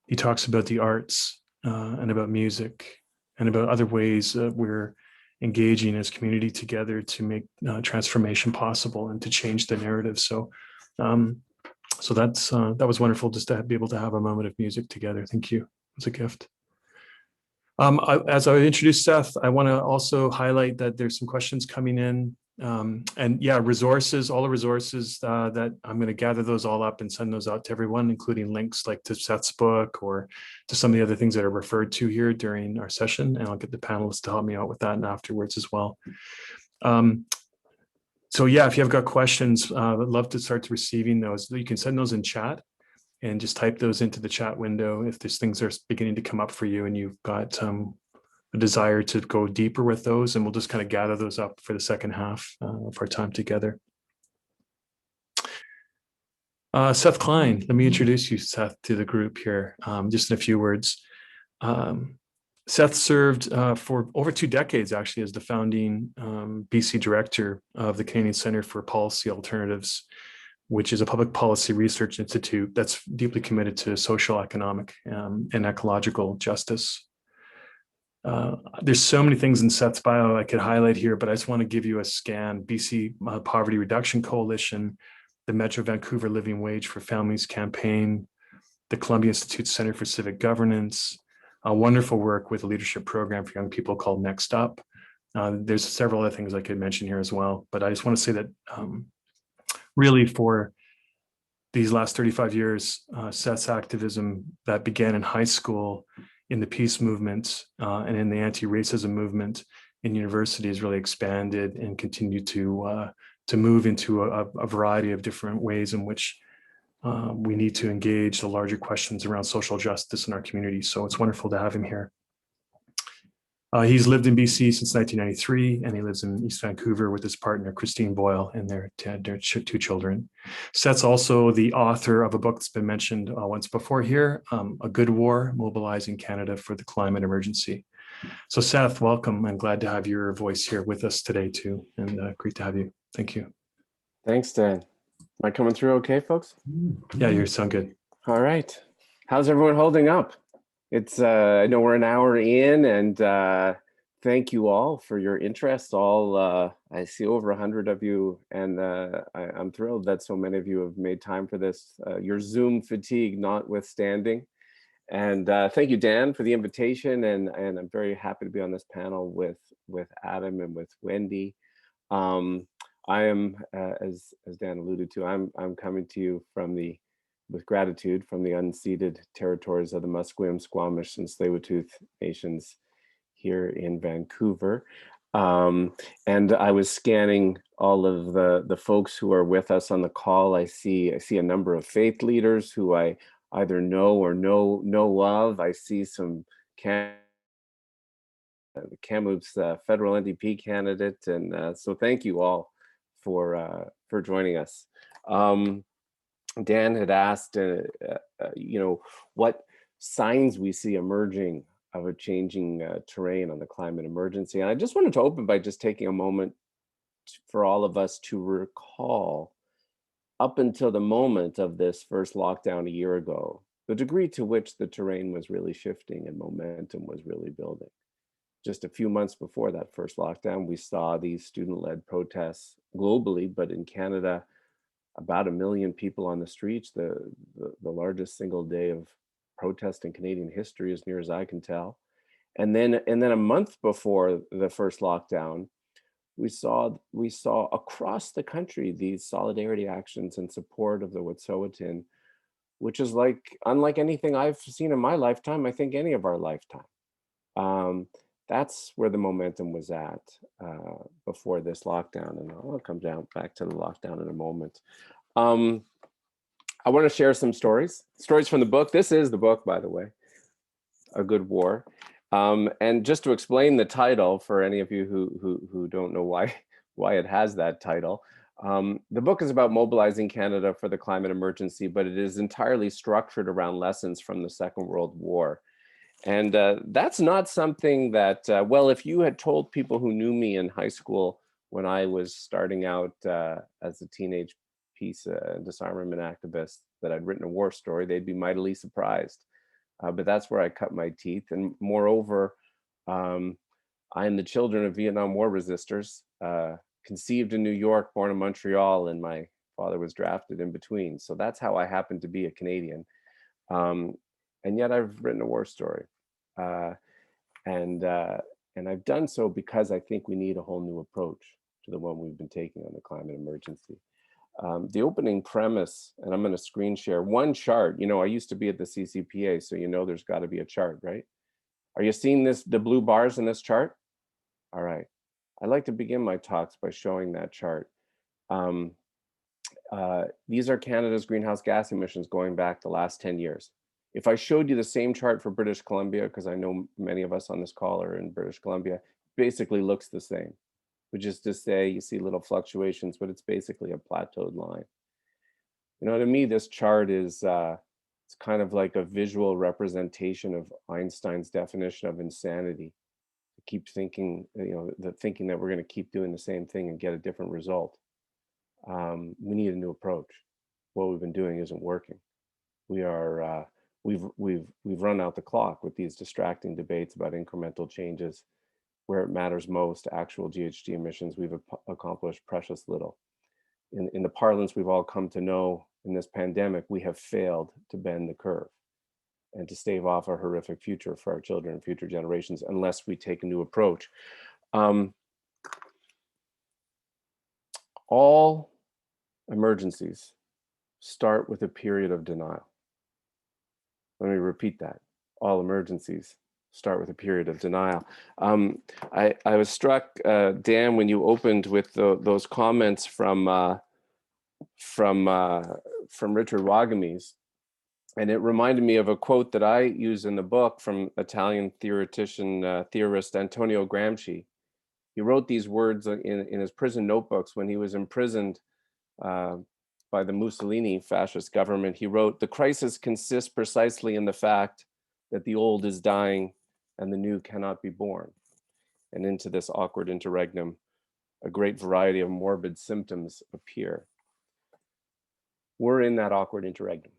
he talks about the arts and about music and about other ways we're engaging as community together to make transformation possible and to change the narrative. So that was wonderful just to be able to have a moment of music together. Thank you. It's a gift. As I introduce Seth, I want to also highlight that there's some questions coming in. And yeah, resources, all the resources that I'm going to gather those all up and send those out to everyone, including links like to Seth's book or to some of the other things that are referred to here during our session. And I'll get the panelists to help me out with that and afterwards as well. So yeah, if you have got questions, I'd love to start receiving those. You can send those in chat and just type those into the chat window if there's things that are beginning to come up for you and you've got a desire to go deeper with those, and we'll just kind of gather those up for the second half of our time together. Seth Klein, let me introduce you, Seth, to the group here, just in a few words. Seth served for over 2 decades, actually, as the founding BC director of the Canadian Centre for Policy Alternatives, which is a public policy research institute that's deeply committed to social, economic, and ecological justice. There's so many things in Seth's bio I could highlight here, but I just want to give you a scan. BC Poverty Reduction Coalition, the Metro Vancouver Living Wage for Families campaign, the Columbia Institute Center for Civic Governance, a wonderful work with a leadership program for young people called Next Up. There's several other things I could mention here as well, but I just want to say that really for these last 35 years, Seth's activism that began in high school in the peace movement and in the anti-racism movement in university has really expanded and continued to move into a variety of different ways in which we need to engage the larger questions around social justice in our community. So it's wonderful to have him here. He's lived in BC since 1993, and he lives in East Vancouver with his partner, Christine Boyle, and their 2 children. Seth's also the author of a book that's been mentioned once before here, A Good War, Mobilizing Canada for the Climate Emergency. So Seth, welcome. I'm glad to have your voice here with us today too, and great to have you. Thank you. Thanks, Dan. Am I coming through okay, folks? Yeah, you sound good. All right. How's everyone holding up? It's I know we're an hour in, and thank you all for your interest. I see over 100 of you, and I'm thrilled that so many of you have made time for this. Your Zoom fatigue notwithstanding. And thank you, Dan, for the invitation. And I'm very happy to be on this panel with Adam and with Wendy. I am, as Dan alluded to, I'm coming to you with gratitude from the unceded territories of the Musqueam, Squamish, and Tsleil-Waututh nations here in Vancouver. And I was scanning all of the folks who are with us on the call. I see a number of faith leaders who I either know or know of. I see some Kamloops federal NDP candidate, and so thank you all for joining us. Dan had asked, what signs we see emerging of a changing terrain on the climate emergency, and I just wanted to open by just taking a moment for all of us to recall, up until the moment of this first lockdown a year ago, the degree to which the terrain was really shifting and momentum was really building. Just a few months before that first lockdown, we saw these student-led protests globally, but in Canada, about 1 million people on the streets, the largest single day of protest in Canadian history, as near as I can tell. And then a month before the first lockdown, we saw across the country these solidarity actions in support of the Wet'suwet'en, which is unlike anything I've seen in my lifetime, I think any of our lifetime. That's where the momentum was at before this lockdown, and I'll come back to the lockdown in a moment. I want to share some stories from the book. This is the book, by the way, A Good War. And just to explain the title for any of you who don't know why it has that title, the book is about mobilizing Canada for the climate emergency, but it is entirely structured around lessons from the Second World War. And that's not something that, well, if you had told people who knew me in high school when I was starting out as a teenage peace and disarmament activist that I'd written a war story, they'd be mightily surprised. But that's where I cut my teeth. And moreover, I am the children of Vietnam War resistors, conceived in New York, born in Montreal, and my father was drafted in between. So that's how I happen to be a Canadian. And yet I've written a war story. And I've done so because I think we need a whole new approach to the one we've been taking on the climate emergency. The opening premise, and I'm going to screen share one chart. I used to be at the CCPA, so there's got to be a chart, right? Are you seeing the blue bars in this chart? All right. I'd like to begin my talks by showing that chart. These are Canada's greenhouse gas emissions going back the last 10 years. If I showed you the same chart for British Columbia, because I know many of us on this call are in British Columbia, basically looks the same, which is to say you see little fluctuations, but it's basically a plateaued line. To me, this chart is it's kind of like a visual representation of Einstein's definition of insanity. Keep thinking, the thinking that we're going to keep doing the same thing and get a different result. We need a new approach. What we've been doing isn't working. We've run out the clock with these distracting debates about incremental changes. Where it matters most, actual GHG emissions, we've accomplished precious little. In the parlance we've all come to know in this pandemic, we have failed to bend the curve and to stave off a horrific future for our children and future generations unless we take a new approach. All emergencies start with a period of denial. Let me repeat that. All emergencies start with a period of denial. I was struck, Dan, when you opened with those comments from Richard Wagamis, and it reminded me of a quote that I use in the book from Italian theorist Antonio Gramsci. He wrote these words in his prison notebooks when he was imprisoned by the Mussolini fascist government. He wrote, "The crisis consists precisely in the fact that the old is dying and the new cannot be born." And into this awkward interregnum, a great variety of morbid symptoms appear. we're in that awkward interregnum.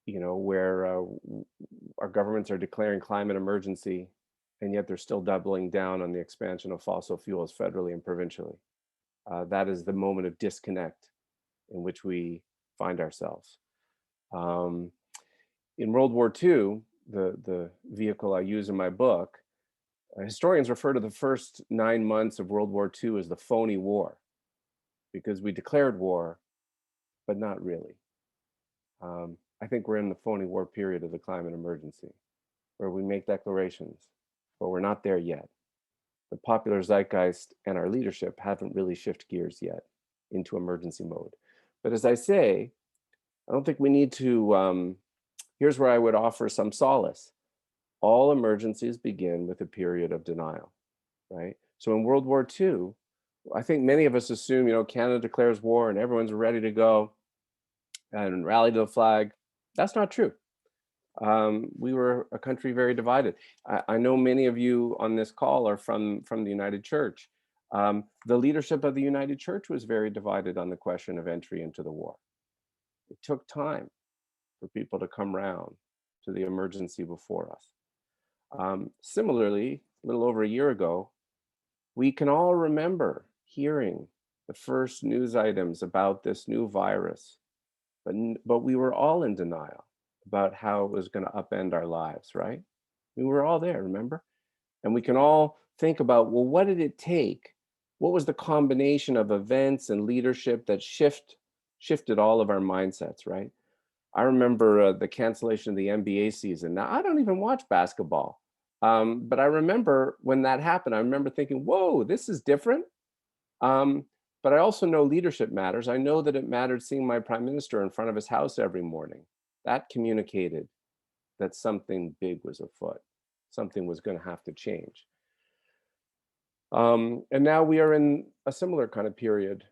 Where our governments are declaring climate emergency, and yet they're still doubling down on the expansion of fossil fuels federally and provincially. That is the moment of disconnect in which we find ourselves. In World War II, the vehicle I use in my book, historians refer to the first 9 months of World War II as the phony war, because we declared war, but not really. I think we're in the phony war period of the climate emergency, where we make declarations, but we're not there yet. The popular zeitgeist and our leadership haven't really shifted gears yet into emergency mode. But as I say, I don't think we need to, here's where I would offer some solace. All emergencies begin with a period of denial, right? So in World War II, I think many of us assume, Canada declares war and everyone's ready to go and rally to the flag. That's not true. We were a country very divided. I know many of you on this call are from the United Church. The leadership of the United Church was very divided on the question of entry into the war. It took time for people to come round to the emergency before us. Similarly, a little over a year ago, we can all remember hearing the first news items about this new virus, but we were all in denial about how it was going to upend our lives, right? We were all there, remember? And we can all think about, well, what did it take? What was the combination of events and leadership that shifted all of our mindsets, right? I remember the cancellation of the NBA season. Now, I don't even watch basketball, but I remember when that happened, I remember thinking, whoa, this is different. But I also know leadership matters. I know that it mattered seeing my prime minister in front of his house every morning. That communicated that something big was afoot. Something was going to have to change. And now we are in a similar kind of period,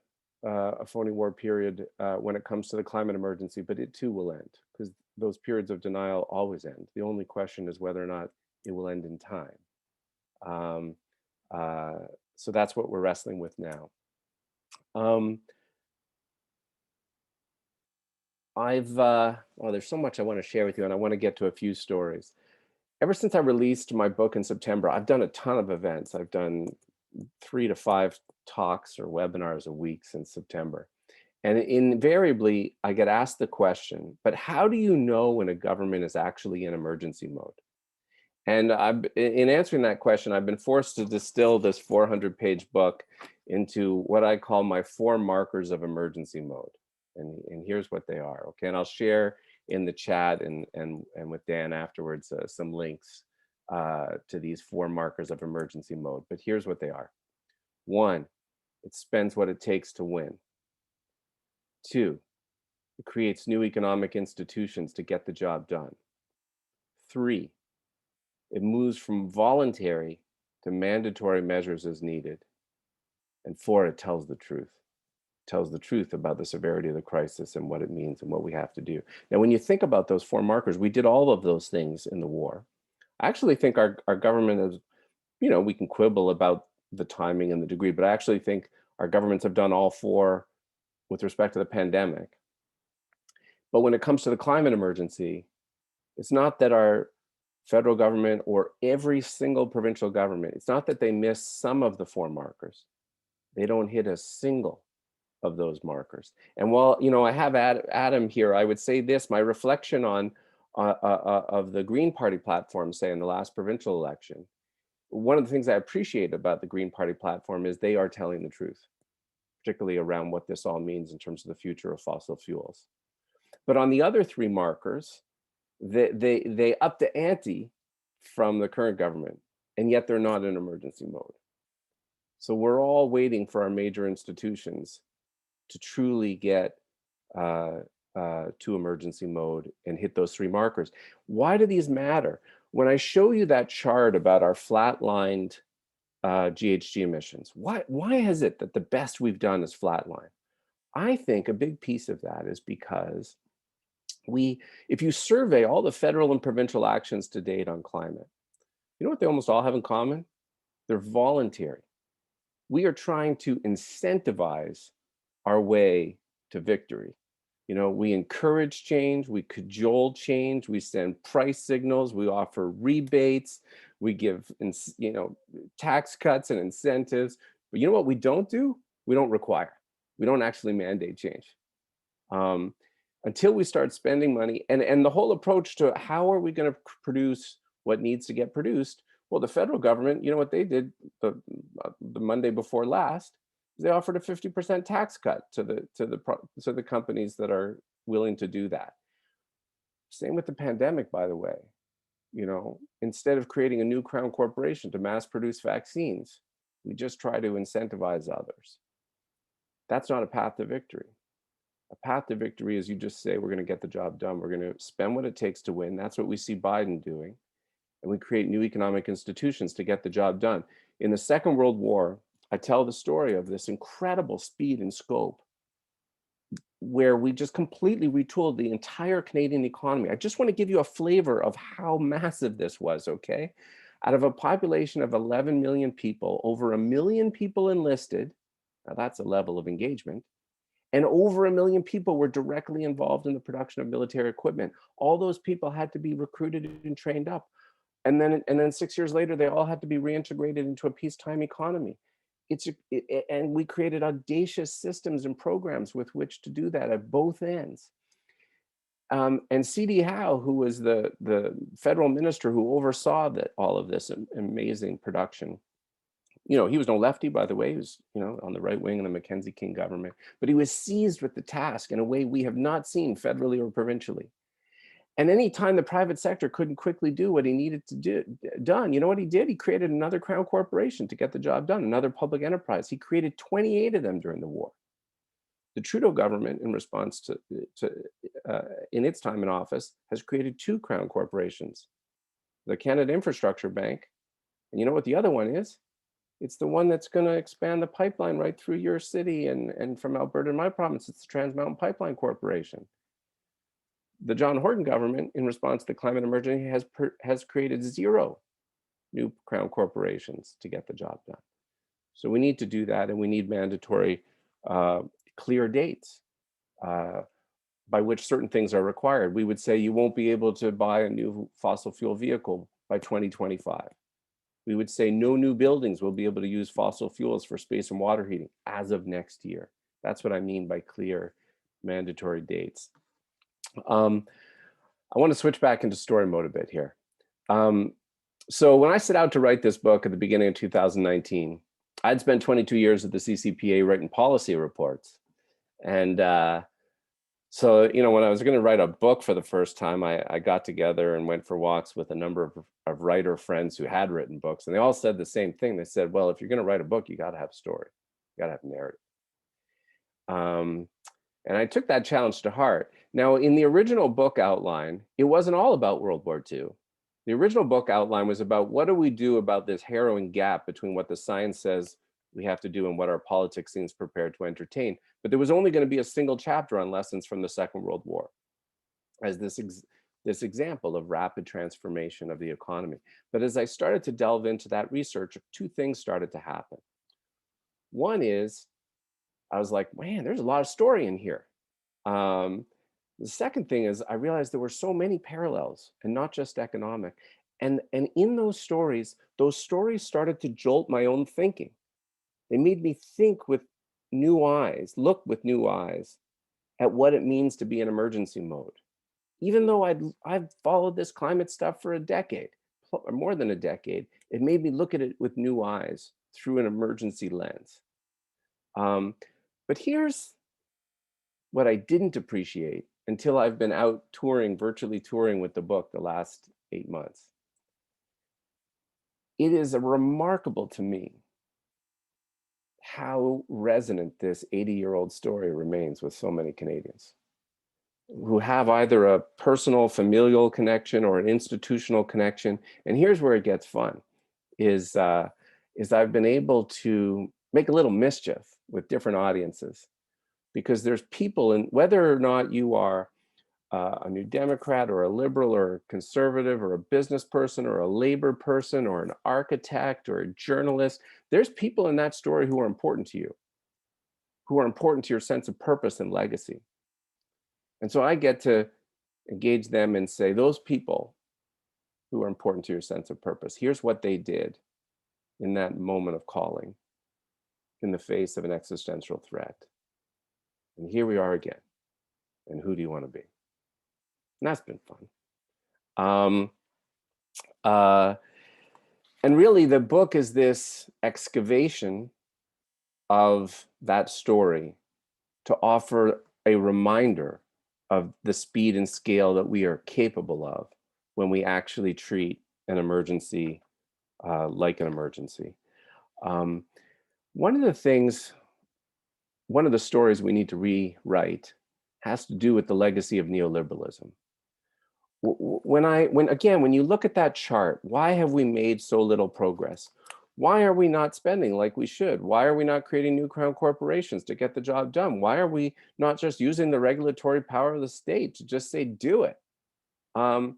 a phony war period when it comes to the climate emergency, but it too will end, because those periods of denial always end. The only question is whether or not it will end in time. So that's what we're wrestling with now. There's so much I want to share with you, and I want to get to a few stories. Ever since I released my book in September, I've done a ton of events. I've done 3 to 5 talks or webinars a week since September. And invariably, I get asked the question, but how do you know when a government is actually in emergency mode? And in answering that question, I've been forced to distill this 400-page book into what I call my 4 markers of emergency mode. And here's what they are, okay? And I'll share in the chat and with Dan afterwards some links to these 4 markers of emergency mode. But here's what they are. 1, it spends what it takes to win. 2, it creates new economic institutions to get the job done. 3, it moves from voluntary to mandatory measures as needed. And 4, it tells the truth. It tells the truth about the severity of the crisis and what it means and what we have to do. Now, when you think about those 4 markers, we did all of those things in the war. I actually think our government is, we can quibble about the timing and the degree, but I actually think our governments have done all 4 with respect to the pandemic. But when it comes to the climate emergency, it's not that our federal government or every single provincial government, it's not that they miss some of the 4 markers. They don't hit a single of those markers. And while, I have Adam here, I would say this, my reflection on of the Green Party platform, say in the last provincial election, one of the things I appreciate about the Green Party platform is they are telling the truth, particularly around what this all means in terms of the future of fossil fuels. But on the other 3 markers, they up the ante from the current government, and yet they're not in emergency mode. So we're all waiting for our major institutions to truly get to emergency mode and hit those 3 markers. Why do these matter? When I show you that chart about our flatlined GHG emissions, why is it that the best we've done is flatline? I think a big piece of that is because if you survey all the federal and provincial actions to date on climate, you know what they almost all have in common? They're voluntary. We are trying to incentivize our way to victory. You know, we encourage change, we cajole change, we send price signals, we offer rebates, we give, you know, tax cuts and incentives. But you know what we don't do? We don't require. We don't actually mandate change. Until we start spending money, and the whole approach to how are we going to produce what needs to get produced? Well, the federal government, you know what they did the Monday before last? They offered a 50% tax cut to the companies that are willing to do that. Same with the pandemic, by the way. You know, instead of creating a new crown corporation to mass produce vaccines, we just try to incentivize others. That's not a path to victory. A path to victory is you just say, we're going to get the job done. We're going to spend what it takes to win. That's what we see Biden doing. And we create new economic institutions to get the job done. In the Second World War, I tell the story of this incredible speed and scope where we just completely retooled the entire Canadian economy. I just want to give you a flavor of how massive this was, okay? Out of a population of 11 million people, over 1 million people enlisted. Now that's a level of engagement. And over 1 million people were directly involved in the production of military equipment. All those people had to be recruited and trained up. And then 6 years later, they all had to be reintegrated into a peacetime economy. And we created audacious systems and programs with which to do that at both ends. And C.D. Howe, who was the federal minister who oversaw all of this amazing production, you know, he was no lefty, by the way. He was, you know, on the right wing of the Mackenzie King government, but he was seized with the task in a way we have not seen federally or provincially. And any time the private sector couldn't quickly do what he needed to done, you know what he did? He created another crown corporation to get the job done, another public enterprise. He created 28 of them during the war. The Trudeau government, in response to in its time in office, has created 2 crown corporations, the Canada Infrastructure Bank, and you know what the other one is? It's the one that's going to expand the pipeline right through your city and from Alberta and my province. It's the Trans Mountain Pipeline Corporation. The John Horton government, in response to the climate emergency, has created 0 new crown corporations to get the job done. So we need to do that, and we need mandatory, clear dates by which certain things are required. We would say you won't be able to buy a new fossil fuel vehicle by 2025. We would say no new buildings will be able to use fossil fuels for space and water heating as of next year. That's what I mean by clear mandatory dates. I want to switch back into story mode a bit here. So when I set out to write this book at the beginning of 2019, I'd spent 22 years at the CCPA writing policy reports. And so, you know, when I was going to write a book for the first time, I got together and went for walks with a number of writer friends who had written books. And they all said the same thing. They said, well, if you're going to write a book, you got to have story. You got to have narrative. And I took that challenge to heart. Now, in the original book outline, it wasn't all about World War II. The original book outline was about what do we do about this harrowing gap between what the science says we have to do and what our politics seems prepared to entertain. But there was only going to be a single chapter on lessons from the Second World War as this example of rapid transformation of the economy. But as I started to delve into that research, 2 things started to happen. One is, I was like, man, there's a lot of story in here. The second thing is I realized there were so many parallels and not just economic. And in those stories started to jolt my own thinking. They made me think with new eyes, look with new eyes at what it means to be in emergency mode. Even though I've followed this climate stuff for a decade, or more than a decade, it made me look at it with new eyes through an emergency lens. But here's what I didn't appreciate until I've been out touring, virtually touring with the book the last 8 months. It is remarkable to me how resonant this 80-year-old story remains with so many Canadians who have either a personal familial connection or an institutional connection. And here's where it gets fun, is I've been able to make a little mischief with different audiences, because there's people, and whether or not you are a New Democrat or a liberal or a conservative or a business person or a labor person or an architect or a journalist, there's people in that story who are important to you. who are important to your sense of purpose and legacy. And so I get to engage them and say, those people who are important to your sense of purpose, here's what they did in that moment of calling in the face of an existential threat. And here we are again. And who do you want to be? And that's been fun. And really the book is this excavation of that story to offer a reminder of the speed and scale that we are capable of when we actually treat an emergency like an emergency. One of the stories we need to rewrite has to do with the legacy of neoliberalism. When you look at that chart, why have we made so little progress? Why are we not spending like we should? Why are we not creating new crown corporations to get the job done? Why are we not just using the regulatory power of the state to just say, do it? And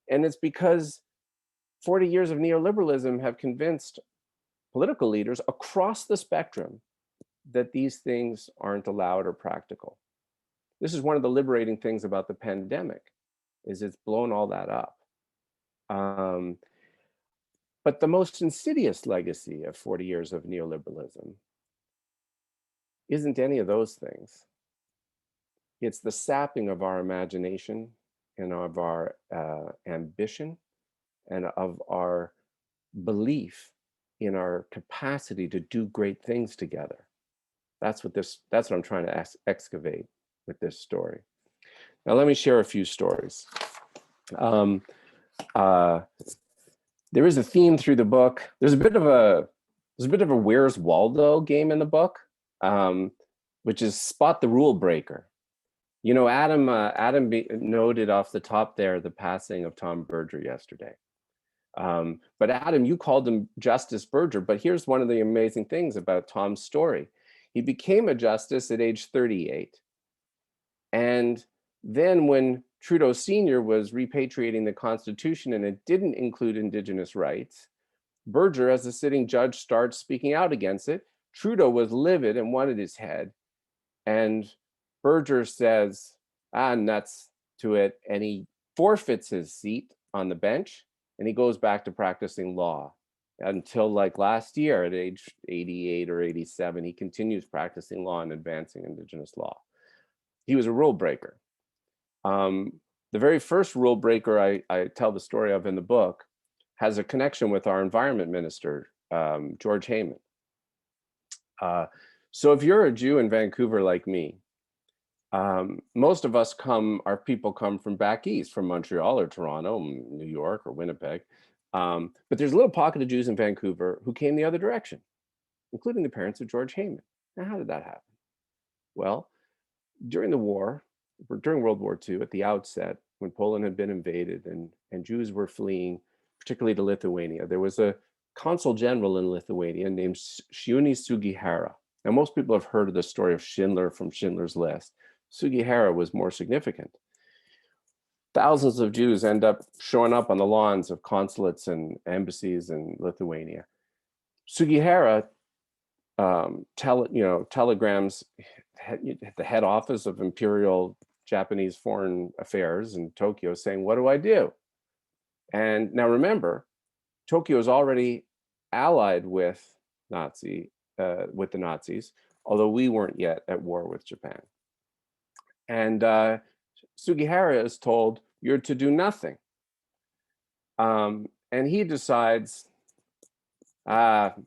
it's because 40 years of neoliberalism have convinced political leaders across the spectrum that these things aren't allowed or practical. This is one of the liberating things about the pandemic, is it's blown all that up. But the most insidious legacy of 40 years of neoliberalism isn't any of those things. It's the sapping of our imagination and of our ambition and of our belief in our capacity to do great things together. That's what I'm trying to excavate with this story. Now let me share a few stories. There is a theme through the book. There's a bit of a Where's Waldo game in the book, which is spot the rule breaker. You know, Adam noted off the top there the passing of Tom Berger yesterday. But Adam, you called him Justice Berger, but here's one of the amazing things about Tom's story. He became a justice at age 38. And then when Trudeau Sr. was repatriating the Constitution and it didn't include Indigenous rights, Berger, as a sitting judge, starts speaking out against it. Trudeau was livid and wanted his head. And Berger says, nuts to it. And he forfeits his seat on the bench and he goes back to practicing law until like last year at age 88 or 87, he continues practicing law and advancing Indigenous law. He was a rule breaker. The very first rule breaker I tell the story of in the book has a connection with our environment minister, George Heyman. So if you're a Jew in Vancouver like me, most of us our people come from back east, from Montreal or Toronto, New York or Winnipeg. But there's a little pocket of Jews in Vancouver who came the other direction, including the parents of George Heyman. Now, how did that happen? Well, during World War II, at the outset, when Poland had been invaded and Jews were fleeing, particularly to Lithuania, there was a consul general in Lithuania named Shiuni Sugihara. Now, most people have heard of the story of Schindler from Schindler's List. Sugihara was more significant. Thousands of Jews end up showing up on the lawns of consulates and embassies in Lithuania. Sugihara telegrams the head office of Imperial Japanese Foreign Affairs in Tokyo saying, what do I do? And now remember, Tokyo is already allied with the Nazis, although we weren't yet at war with Japan. And Sugihara is told, you're to do nothing. And he decides, pardon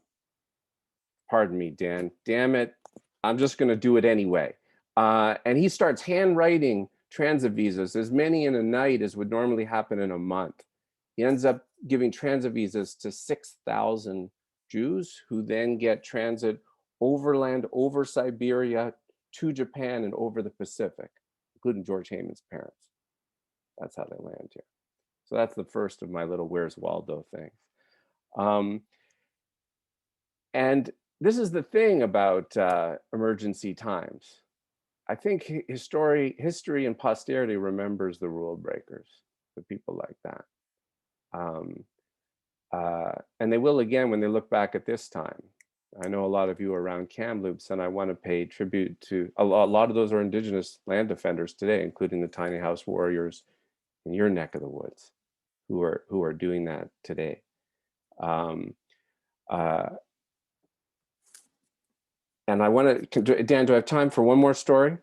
me, Dan, damn it, I'm just going to do it anyway. And he starts handwriting transit visas, as many in a night as would normally happen in a month. He ends up giving transit visas to 6,000 Jews who then get transit overland, over Siberia, to Japan and over the Pacific, including George Heyman's parents. That's how they land here. So that's the first of my little Where's Waldo things. And this is the thing about emergency times. I think history and posterity remembers the rule breakers, the people like that. And they will again when they look back at this time. I know a lot of you are around Kamloops, and I want to pay tribute to a lot of those are Indigenous land defenders today, including the tiny house warriors in your neck of the woods, who are doing that today. Um, uh, and I want to, Dan, do I have time for one more story?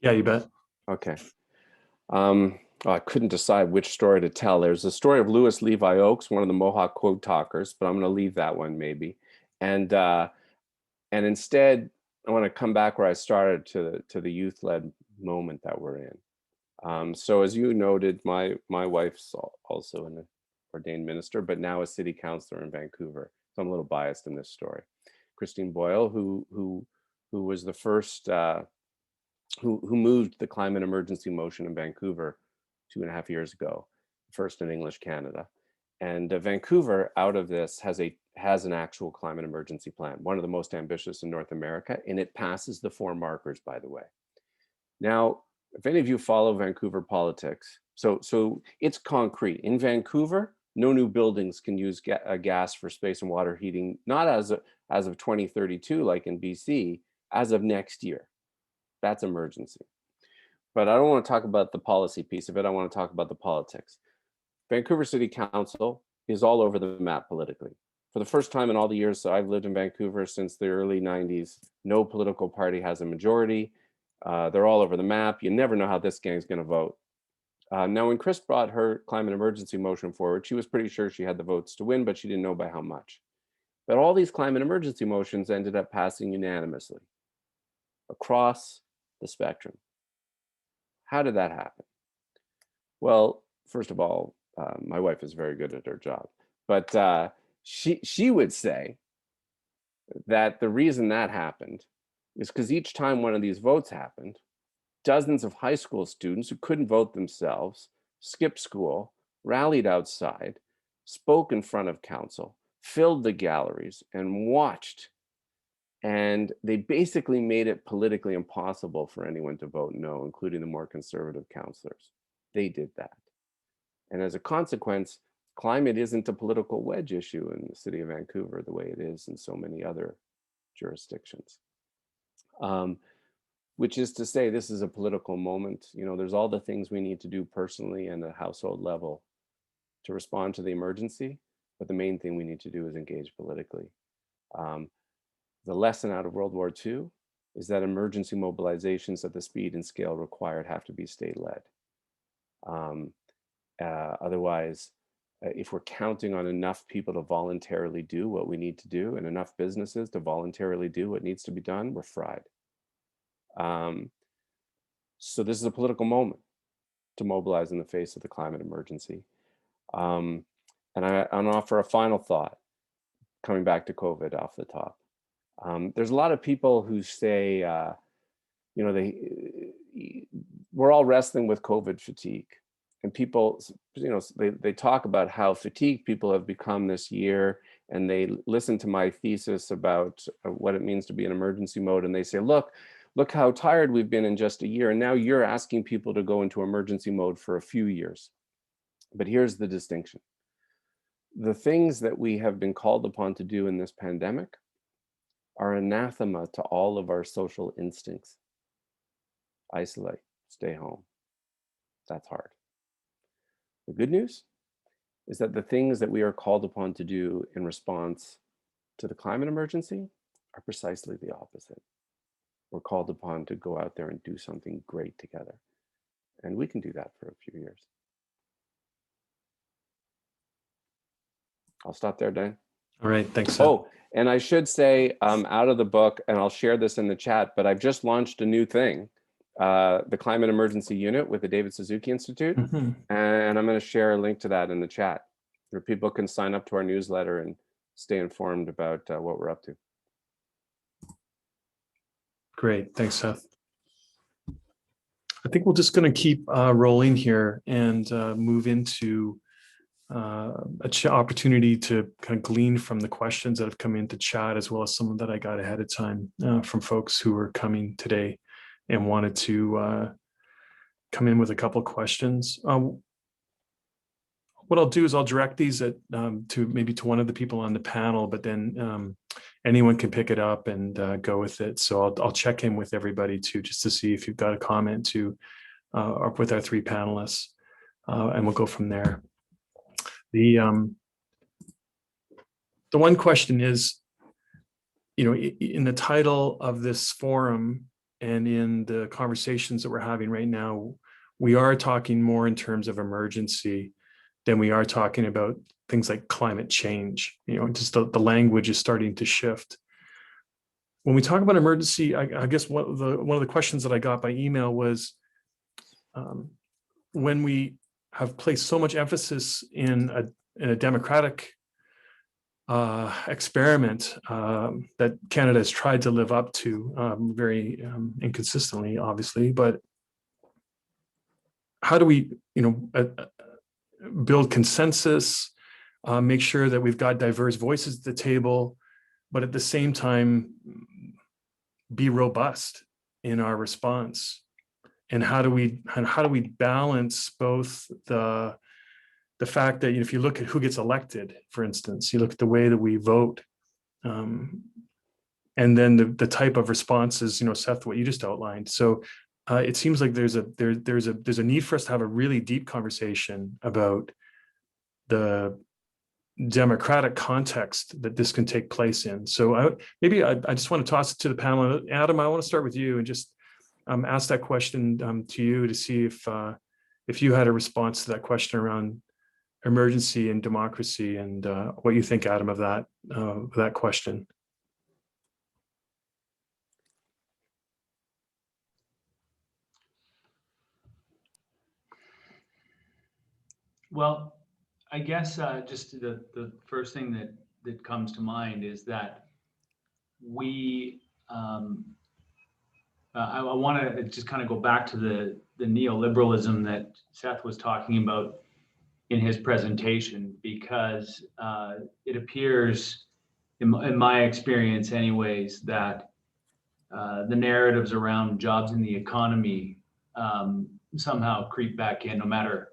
Yeah, you bet. Okay. I couldn't decide which story to tell. There's the story of Louis Levi Oakes, one of the Mohawk quote talkers, but I'm going to leave that one maybe. And instead, I want to come back where I started to the youth-led moment that we're in. So as you noted, my wife's also an ordained minister, but now a city councilor in Vancouver. So I'm a little biased in this story. Christine Boyle, who was the first, who moved the climate emergency motion in Vancouver 2.5 years ago, first in English Canada. And Vancouver, out of this, has an actual climate emergency plan, one of the most ambitious in North America, and it passes the 4 markers, by the way. Now, if any of you follow Vancouver politics, so it's concrete. In Vancouver, no new buildings can use gas for space and water heating, not as of 2032 like in BC, as of next year. That's emergency. But I don't want to talk about the policy piece of it. I want to talk about the politics. Vancouver City Council is all over the map politically. For the first time in all the years I've lived in Vancouver since the early 90s, no political party has a majority. They're all over the map. You never know how this gang's going to vote. Now, when Chris brought her climate emergency motion forward, she was pretty sure she had the votes to win, but she didn't know by how much. But all these climate emergency motions ended up passing unanimously across the spectrum. How did that happen? Well, first of all, my wife is very good at her job, but she would say that the reason that happened is because each time one of these votes happened, dozens of high school students who couldn't vote themselves skipped school, rallied outside, spoke in front of council, filled the galleries, and watched. And they basically made it politically impossible for anyone to vote no, including the more conservative councillors. They did that. And as a consequence, climate isn't a political wedge issue in the city of Vancouver the way it is in so many other jurisdictions. Which is to say, this is a political moment. You know, there's all the things we need to do personally and at a household level to respond to the emergency, but the main thing we need to do is engage politically. The lesson out of World War II is that emergency mobilizations at the speed and scale required have to be state-led. Otherwise, if we're counting on enough people to voluntarily do what we need to do and enough businesses to voluntarily do what needs to be done, we're fried. So this is a political moment to mobilize in the face of the climate emergency. And I'll offer a final thought, coming back to COVID off the top. There's a lot of people who say, you know, we're all wrestling with COVID fatigue. And people, you know, they talk about how fatigued people have become this year, and they listen to my thesis about what it means to be in emergency mode, and they say, look how tired we've been in just a year, and now you're asking people to go into emergency mode for a few years. But here's the distinction. The things that we have been called upon to do in this pandemic are anathema to all of our social instincts. Isolate, stay home. That's hard. The good news is that the things that we are called upon to do in response to the climate emergency are precisely the opposite. We're called upon to go out there and do something great together. And we can do that for a few years. I'll stop there, Dan. All right, thanks, Seth. Oh, and I should say, out of the book, and I'll share this in the chat, but I've just launched a new thing, the Climate Emergency Unit with the David Suzuki Institute. Mm-hmm. And I'm going to share a link to that in the chat, where people can sign up to our newsletter and stay informed about what we're up to. Great, thanks, Seth. I think we're just going to keep rolling here and move into opportunity to kind of glean from the questions that have come into chat, as well as some that I got ahead of time from folks who are coming today and wanted to come in with a couple of questions. I'll what I'll do is I'll direct these at to maybe to one of the people on the panel, but then anyone can pick it up and go with it. So I'll check in with everybody too, just to see if you've got a comment to with our three panelists, and we'll go from there. The one question is, you know, in the title of this forum and in the conversations that we're having right now, we are talking more in terms of emergency than we are talking about things like climate change. You know, just the language is starting to shift. When we talk about emergency, I guess one of the questions that I got by email was, when we have placed so much emphasis in a democratic experiment that Canada has tried to live up to very inconsistently, obviously, but how do we, you know, build consensus, make sure that we've got diverse voices at the table, but at the same time be robust in our response? And how do we balance both the fact that, you know, if you look at who gets elected, for instance, you look at the way that we vote, and then the type of responses, you know, Seth, what you just outlined. So it seems like there's a need for us to have a really deep conversation about the democratic context that this can take place in. So I just want to toss it to the panel. Adam, I want to start with you and just ask that question to you to see if you had a response to that question around emergency and democracy, and what you think, Adam, of that question. Well, I guess just the first thing that comes to mind is that we, I want to just kind of go back to the neoliberalism that Seth was talking about in his presentation, because it appears, in my experience anyways, that the narratives around jobs in the economy somehow creep back in, no matter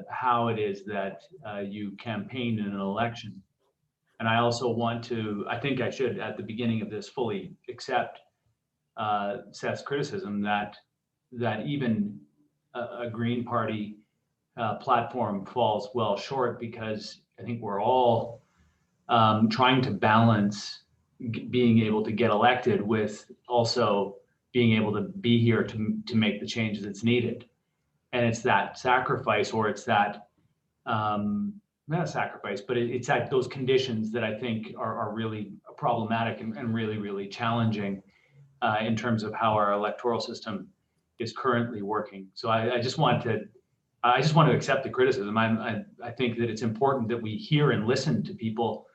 how it is that you campaign in an election. And I also want to, I think I should, at the beginning of this, fully accept Seth's criticism that even a Green Party platform falls well short, because I think we're all trying to balance being able to get elected with also being able to be here to make the change that's needed. And it's that sacrifice, or it's that, not a sacrifice, but it's at those conditions that I think are really problematic and really, really challenging in terms of how our electoral system is currently working. So I just want to accept the criticism. I think that it's important that we hear and listen to people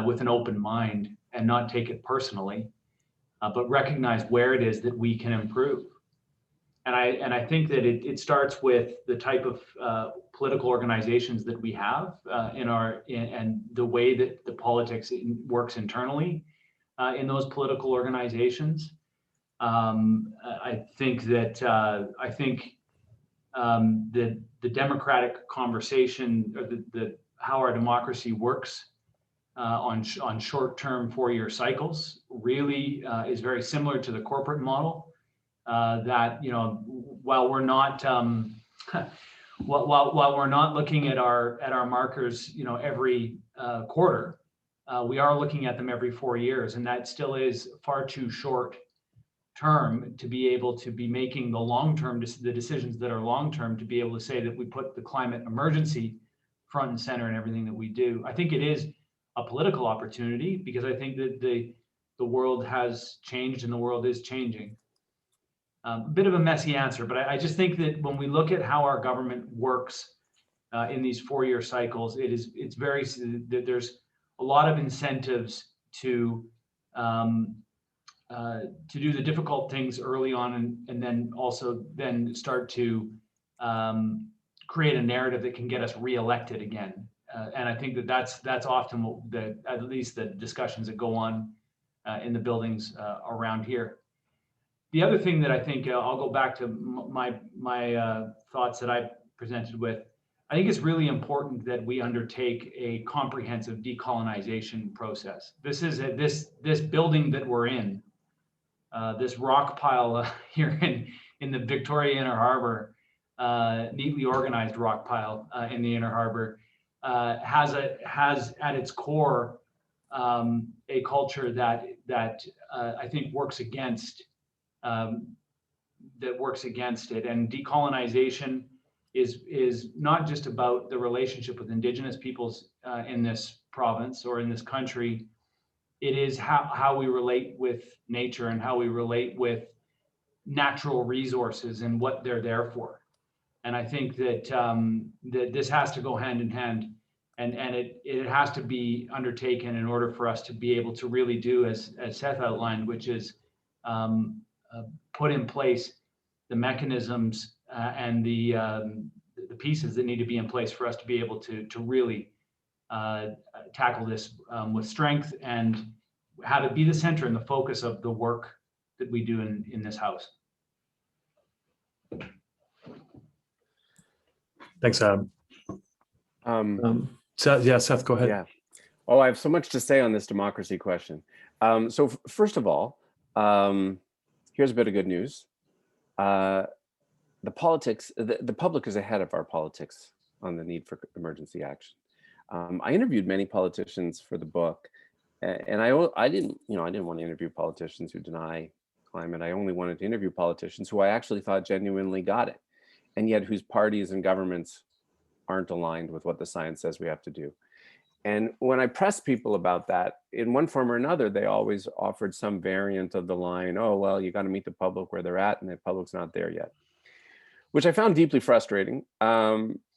with an open mind and not take it personally, but recognize where it is that we can improve. And I think that it starts with the type of political organizations that we have and the way that the politics works internally in those political organizations. I think that the democratic conversation, or how our democracy works on short-term 4-year cycles, really is very similar to the corporate model. That, you know, while we're not while we're not looking at our markers, you know, every quarter, we are looking at them every 4 years, and that still is far too short term to be able to be making the decisions that are long term, to be able to say that we put the climate emergency front and center in everything that we do. I think it is a political opportunity, because I think that the world has changed and the world is changing. A bit of a messy answer, but I just think that when we look at how our government works in these 4-year cycles, there's a lot of incentives to do the difficult things early on, and then also start to create a narrative that can get us reelected again. And I think that that's often at least the discussions that go on in the buildings around here. The other thing that I think, I'll go back to my thoughts that I presented with, I think it's really important that we undertake a comprehensive decolonization process. This is this building that we're in, this rock pile here in the Victoria Inner Harbor, neatly organized rock pile in the Inner Harbor, has at its core a culture that I think works against it. And decolonization is not just about the relationship with Indigenous peoples in this province or in this country. It is how we relate with nature and how we relate with natural resources and what they're there for. And I think that that this has to go hand in hand, and it has to be undertaken in order for us to be able to really do as Seth outlined, which is put in place the mechanisms and the pieces that need to be in place for us to be able to really tackle this with strength and have it be the center and the focus of the work that we do in this house. Thanks, Adam. Seth, go ahead. Yeah. Oh, I have so much to say on this democracy question. So first of all, here's a bit of good news. The public is ahead of our politics on the need for emergency action. I interviewed many politicians for the book, and I didn't want to interview politicians who deny climate. I only wanted to interview politicians who I actually thought genuinely got it, and yet whose parties and governments aren't aligned with what the science says we have to do. And when I pressed people about that, in one form or another, they always offered some variant of the line, oh, well, you got to meet the public where they're at, and the public's not there yet, which I found deeply frustrating,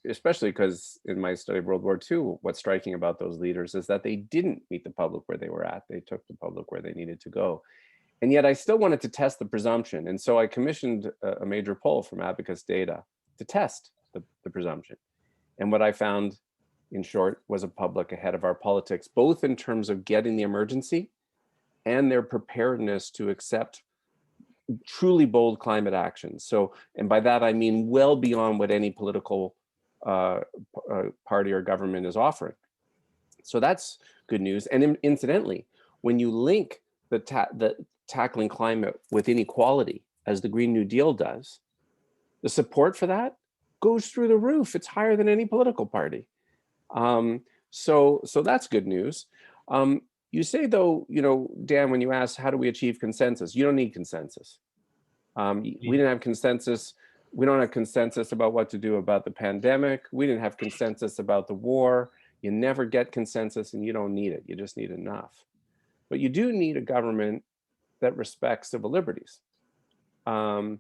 especially because in my study of World War II, what's striking about those leaders is that they didn't meet the public where they were at. They took the public where they needed to go. And yet I still wanted to test the presumption. And so I commissioned a major poll from Abacus Data to test the presumption. And what I found, in short, was a public ahead of our politics, both in terms of getting the emergency and their preparedness to accept truly bold climate actions. So, and by that I mean well beyond what any political party or government is offering. So that's good news. And incidentally, when you link the tackling climate with inequality, as the Green New Deal does, the support for that goes through the roof. It's higher than any political party. So that's good news. You say, though, Dan, when you ask, how do we achieve consensus? You don't need consensus. We didn't have consensus. We don't have consensus about what to do about the pandemic. We didn't have consensus about the war. You never get consensus, and you don't need it. You just need enough. But you do need a government that respects civil liberties. Now,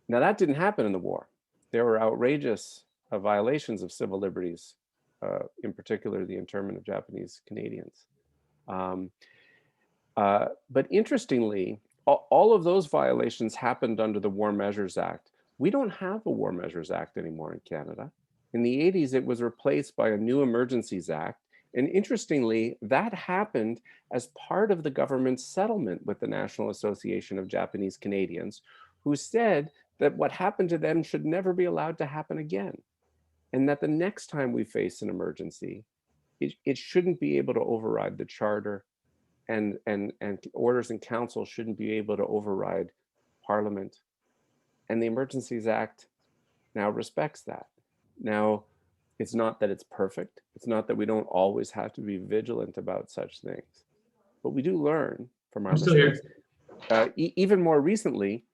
that didn't happen in the war. There were outrageous violations of civil liberties, in particular the internment of Japanese Canadians. But interestingly, all of those violations happened under the War Measures Act. We don't have a War Measures Act anymore in Canada. In the 80s, it was replaced by a new Emergencies Act. And interestingly, that happened as part of the government's settlement with the National Association of Japanese Canadians, who said that what happened to them should never be allowed to happen again. And that the next time we face an emergency, it shouldn't be able to override the charter, and orders and council shouldn't be able to override Parliament. And the Emergencies Act now respects that. Now, it's not that it's perfect. It's not that we don't always have to be vigilant about such things, but we do learn from our mistakes. Even more recently,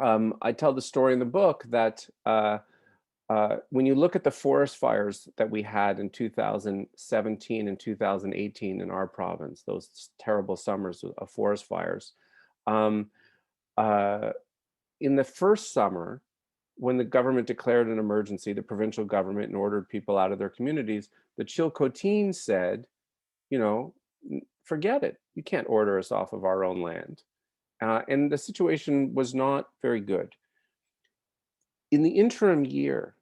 I tell the story in the book that when you look at the forest fires that we had in 2017 and 2018 in our province, those terrible summers of forest fires, in the first summer, when the government declared an emergency, the provincial government, and ordered people out of their communities, the Chilcotin said, forget it. You can't order us off of our own land. And the situation was not very good. In the interim year,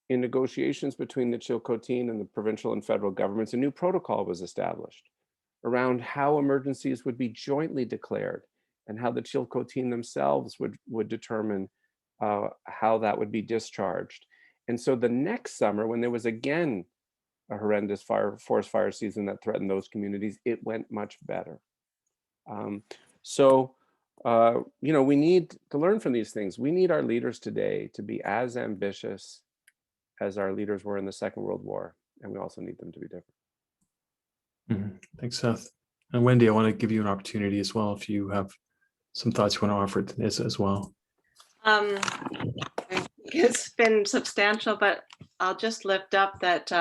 in negotiations between the Chilcotin and the provincial and federal governments, a new protocol was established around how emergencies would be jointly declared and how the Chilcotin themselves would determine how that would be discharged. And so the next summer, when there was again a horrendous forest fire season that threatened those communities, it went much better. We need to learn from these things. We need our leaders today to be as ambitious as our leaders were in the Second World War, and we also need them to be different. Thanks, Seth. And Wendy, I want to give you an opportunity as well if you have some thoughts you want to offer to this as well. It's been substantial, but I'll just lift up that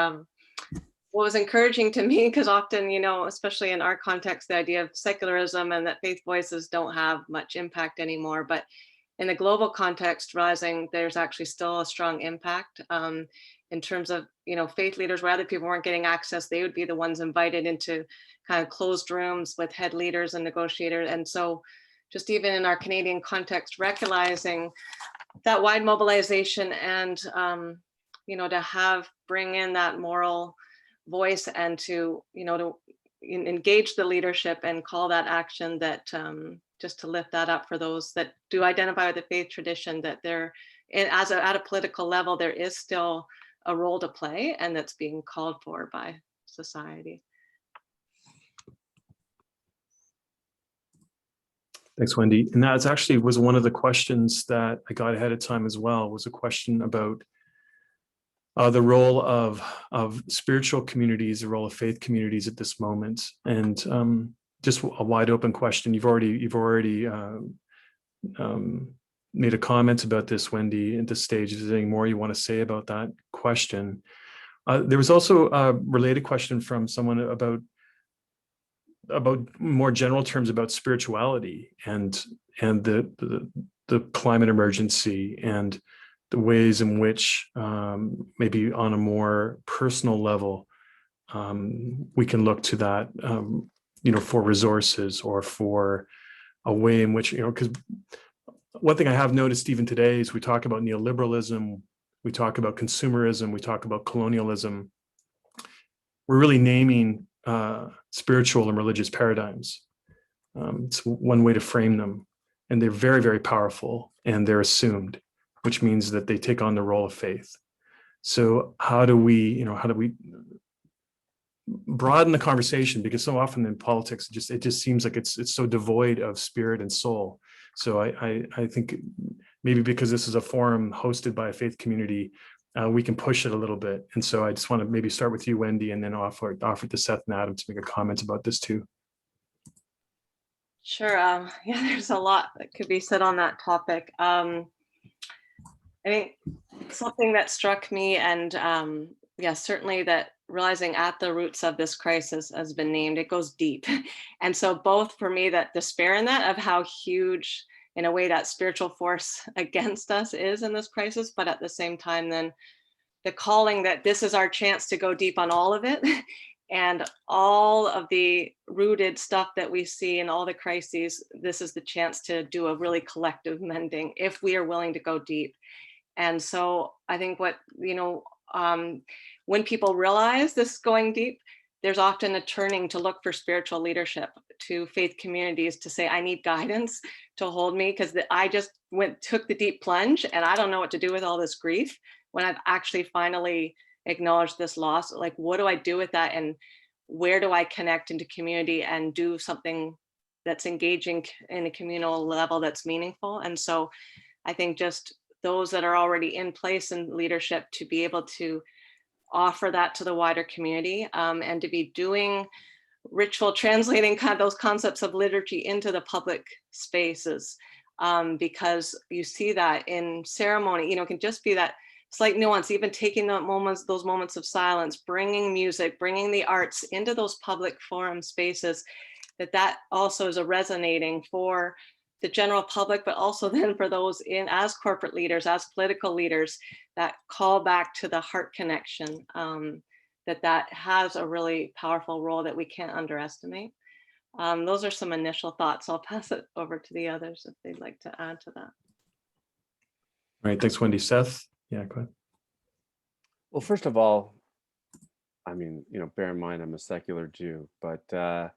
what was encouraging to me, because often, especially in our context, the idea of secularism and that faith voices don't have much impact anymore. But in the global context, realizing there's actually still a strong impact in terms of, faith leaders where other people weren't getting access, they would be the ones invited into kind of closed rooms with head leaders and negotiators. And so just even in our Canadian context, recognizing that wide mobilization and, to bring in that moral voice and to engage the leadership and call that action, that just to lift that up for those that do identify with the faith tradition, that they're at a political level, there is still a role to play, and that's being called for by society. Thanks, Wendy. And that actually was one of the questions that I got ahead of time as well, was a question about the role of spiritual communities, the role of faith communities at this moment, and just a wide open question. You've already made a comment about this, Wendy, at this stage. Is there anything more you want to say about that question? There was also a related question from someone about more general terms about spirituality and the climate emergency and the ways in which maybe on a more personal level we can look to that for resources or for a way in which because one thing I have noticed even today is we talk about neoliberalism, we talk about consumerism, we talk about colonialism. We're really naming spiritual and religious paradigms. It's one way to frame them, and they're very, very powerful, and they're assumed, which means that they take on the role of faith. So how do we broaden the conversation? Because so often in politics, it just seems like it's so devoid of spirit and soul. So I think maybe because this is a forum hosted by a faith community, we can push it a little bit. And so I just want to maybe start with you, Wendy, and then offer to Seth and Adam to make a comment about this too. Sure. There's a lot that could be said on that topic. I think something that struck me, and certainly that realizing at the roots of this crisis has been named, it goes deep. And so both for me, that despair in that of how huge in a way that spiritual force against us is in this crisis, but at the same time, then the calling that this is our chance to go deep on all of it and all of the rooted stuff that we see in all the crises. This is the chance to do a really collective mending if we are willing to go deep. And so I think when people realize this going deep, there's often a turning to look for spiritual leadership, to faith communities, to say, I need guidance to hold me, because I just took the deep plunge and I don't know what to do with all this grief when I've actually finally acknowledged this loss. Like, what do I do with that? And where do I connect into community and do something that's engaging in a communal level that's meaningful? And so I think just those that are already in place in leadership to be able to offer that to the wider community, and to be doing ritual, translating kind of those concepts of liturgy into the public spaces, because you see that in ceremony, it can just be that slight nuance, even taking those moments of silence, bringing music, bringing the arts into those public forum spaces, that also is a resonating for the general public, but also then for those as corporate leaders, as political leaders, that call back to the heart connection, that has a really powerful role that we can't underestimate. Those are some initial thoughts. I'll pass it over to the others if they'd like to add to that. All right, thanks, Wendy. Seth? Yeah, go ahead. Well, first of all, bear in mind I'm a secular Jew, but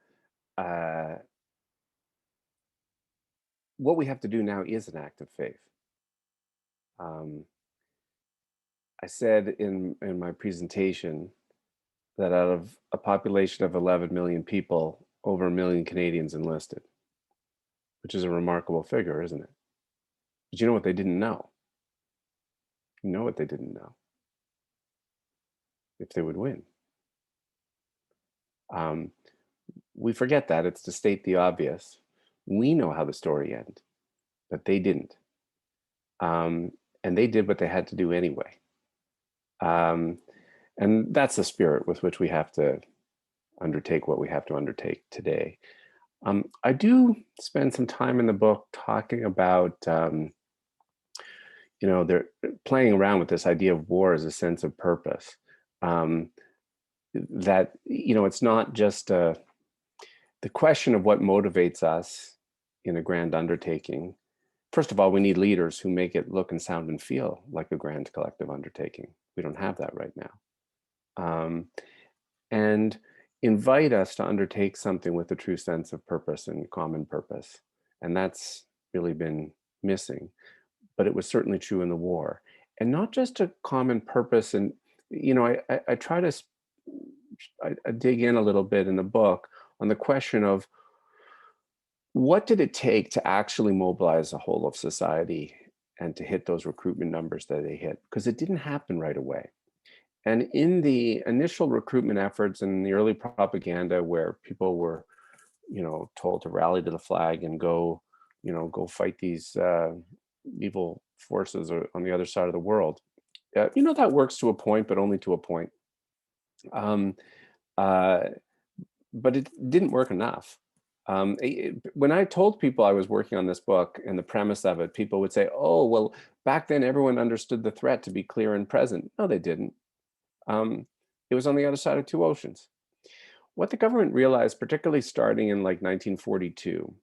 what we have to do now is an act of faith. I said in my presentation that out of a population of 11 million people, over 1 million Canadians enlisted, which is a remarkable figure, isn't it? But you know what they didn't know? You know what they didn't know? If they would win. We forget that. It's to state the obvious. We know how the story ends, but they didn't. And they did what they had to do anyway. And that's the spirit with which we have to undertake what we have to undertake today. I do spend some time in the book talking about, they're playing around with this idea of war as a sense of purpose. That, it's not just the question of what motivates us in a grand undertaking. First of all, we need leaders who make it look and sound and feel like a grand collective undertaking. We don't have that right now. And invite us to undertake something with a true sense of purpose and common purpose. And that's really been missing, but it was certainly true in the war. And not just a common purpose. And, I try to I dig in a little bit in the book on the question of what did it take to actually mobilize the whole of society and to hit those recruitment numbers that they hit? Because it didn't happen right away. And in the initial recruitment efforts and the early propaganda where people were, told to rally to the flag and go fight these evil forces on the other side of the world, that works to a point, but only to a point. But it didn't work enough. When I told people I was working on this book and the premise of it, people would say, oh, well, back then everyone understood the threat to be clear and present. No, they didn't. It was on the other side of two oceans. What the government realized, particularly starting in like 1942,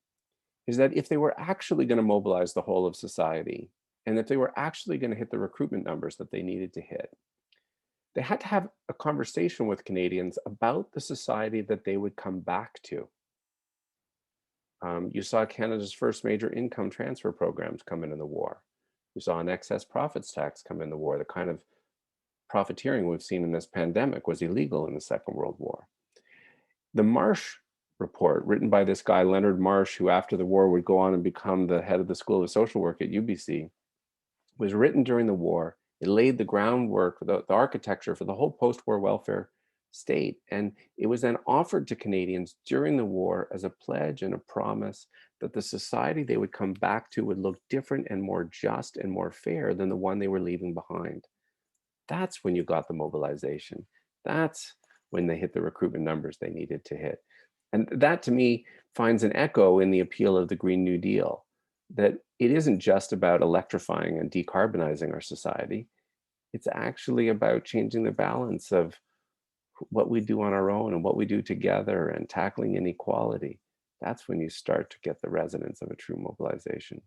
is that if they were actually going to mobilize the whole of society, and if they were actually going to hit the recruitment numbers that they needed to hit, they had to have a conversation with Canadians about the society that they would come back to. You saw Canada's first major income transfer programs come in the war. You saw an excess profits tax come in the war. The kind of profiteering we've seen in this pandemic was illegal in the Second World War. The Marsh report, written by this guy, Leonard Marsh, who after the war would go on and become the head of the School of Social Work at UBC, was written during the war. It laid the groundwork, the architecture for the whole post-war welfare state. And it was then offered to Canadians during the war as a pledge and a promise that the society they would come back to would look different and more just and more fair than the one they were leaving behind. That's when you got the mobilization. That's when they hit the recruitment numbers they needed to hit. And that to me finds an echo in the appeal of the Green New Deal, that it isn't just about electrifying and decarbonizing our society. It's actually about changing the balance of what we do on our own and what we do together and tackling inequality. That's when you start to get the resonance of a true mobilization.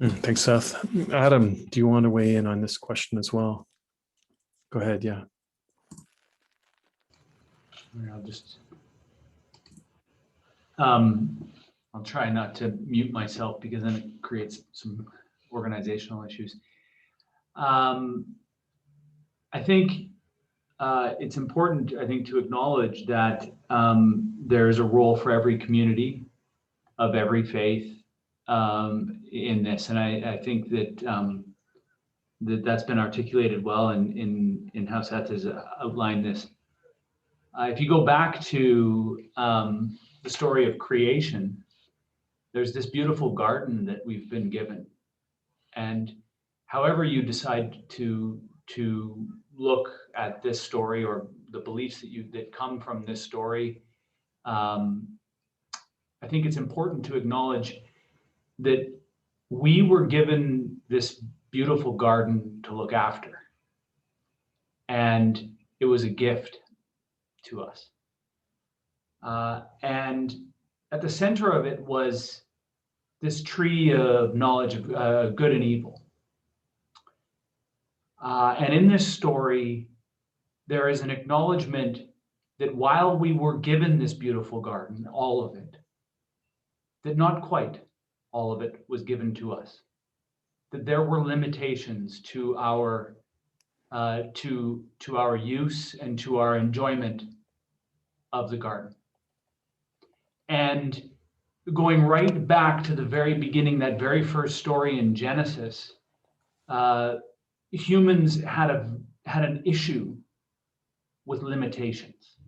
Thanks, Seth. Adam, do you want to weigh in on this question as well? Go ahead, yeah. I'll try not to mute myself because then it creates some organizational issues. I think it's important, to acknowledge that there is a role for every community of every faith in this, and I think that that's been articulated well in how Seth has outlined this. If you go back to the story of creation, there's this beautiful garden that we've been given, and however you decide to look at this story or the beliefs that come from this story, I think it's important to acknowledge that we were given this beautiful garden to look after, and it was a gift to us. And at the center of it was this tree of knowledge of good and evil. And in this story, there is an acknowledgement that while we were given this beautiful garden, all of it, that not quite all of it was given to us. That there were limitations to our use and to our enjoyment of the garden. And going right back to the very beginning, that very first story in Genesis, humans had an issue with limitations.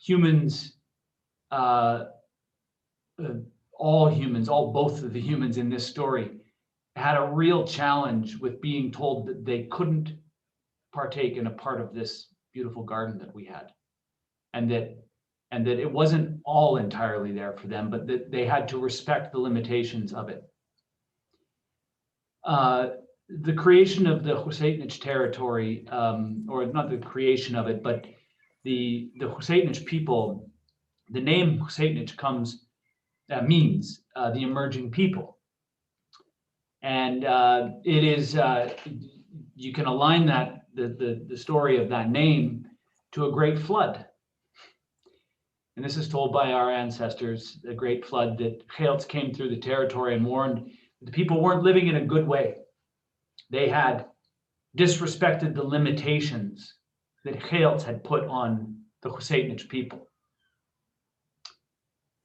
Humans, both of the humans in this story, had a real challenge with being told that they couldn't partake in a part of this beautiful garden that we had, and that it wasn't all entirely there for them, but that they had to respect the limitations of it. The creation of the Husainich territory, or not the creation of it, but the Husainich people, the name Husainich means the emerging people. And it is, you can align that, the story of that name to a great flood. And this is told by our ancestors, the great flood that Geelts came through the territory and warned the people weren't living in a good way. They had disrespected the limitations that Geelts had put on the Husainich people.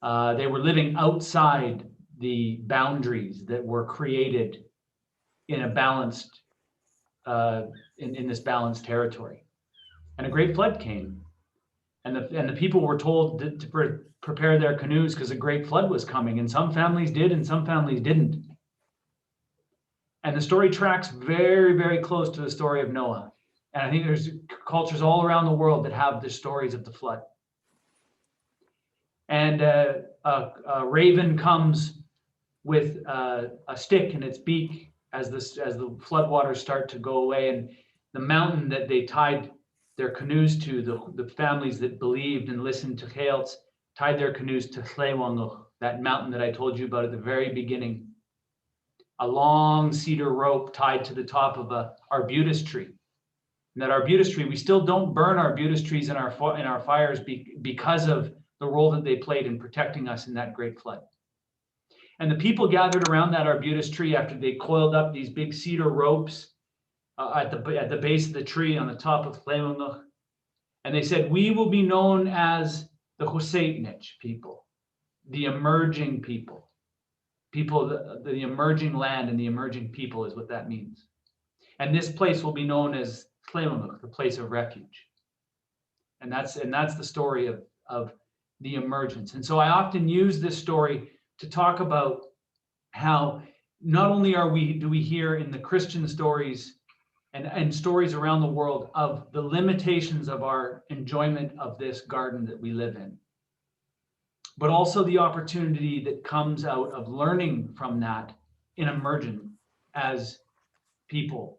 They were living outside the boundaries that were created in a balanced, in this balanced territory. And a great flood came. And the people were told to prepare their canoes because a great flood was coming. And some families did and some families didn't. And the story tracks very, very close to the story of Noah. And I think there's cultures all around the world that have the stories of the flood. And a raven comes with a stick in its beak as the floodwaters start to go away. And the mountain that they tied their canoes to, the families that believed and listened to Geelts, tied their canoes to Tlewanguk, that mountain that I told you about at the very beginning. A long cedar rope tied to the top of a arbutus tree. And that arbutus tree, we still don't burn arbutus trees in our fires because of the role that they played in protecting us in that great flood. And the people gathered around that arbutus tree after they coiled up these big cedar ropes at the base of the tree on the top of Tlewanguk. And they said, we will be known as the Husainich people, the emerging people. The emerging land and the emerging people is what that means. And this place will be known as Tlewanguk, the place of refuge. And that's the story of the emergence. And so I often use this story to talk about how not only do we hear in the Christian stories and stories around the world of the limitations of our enjoyment of this garden that we live in, but also the opportunity that comes out of learning from that in emerging as people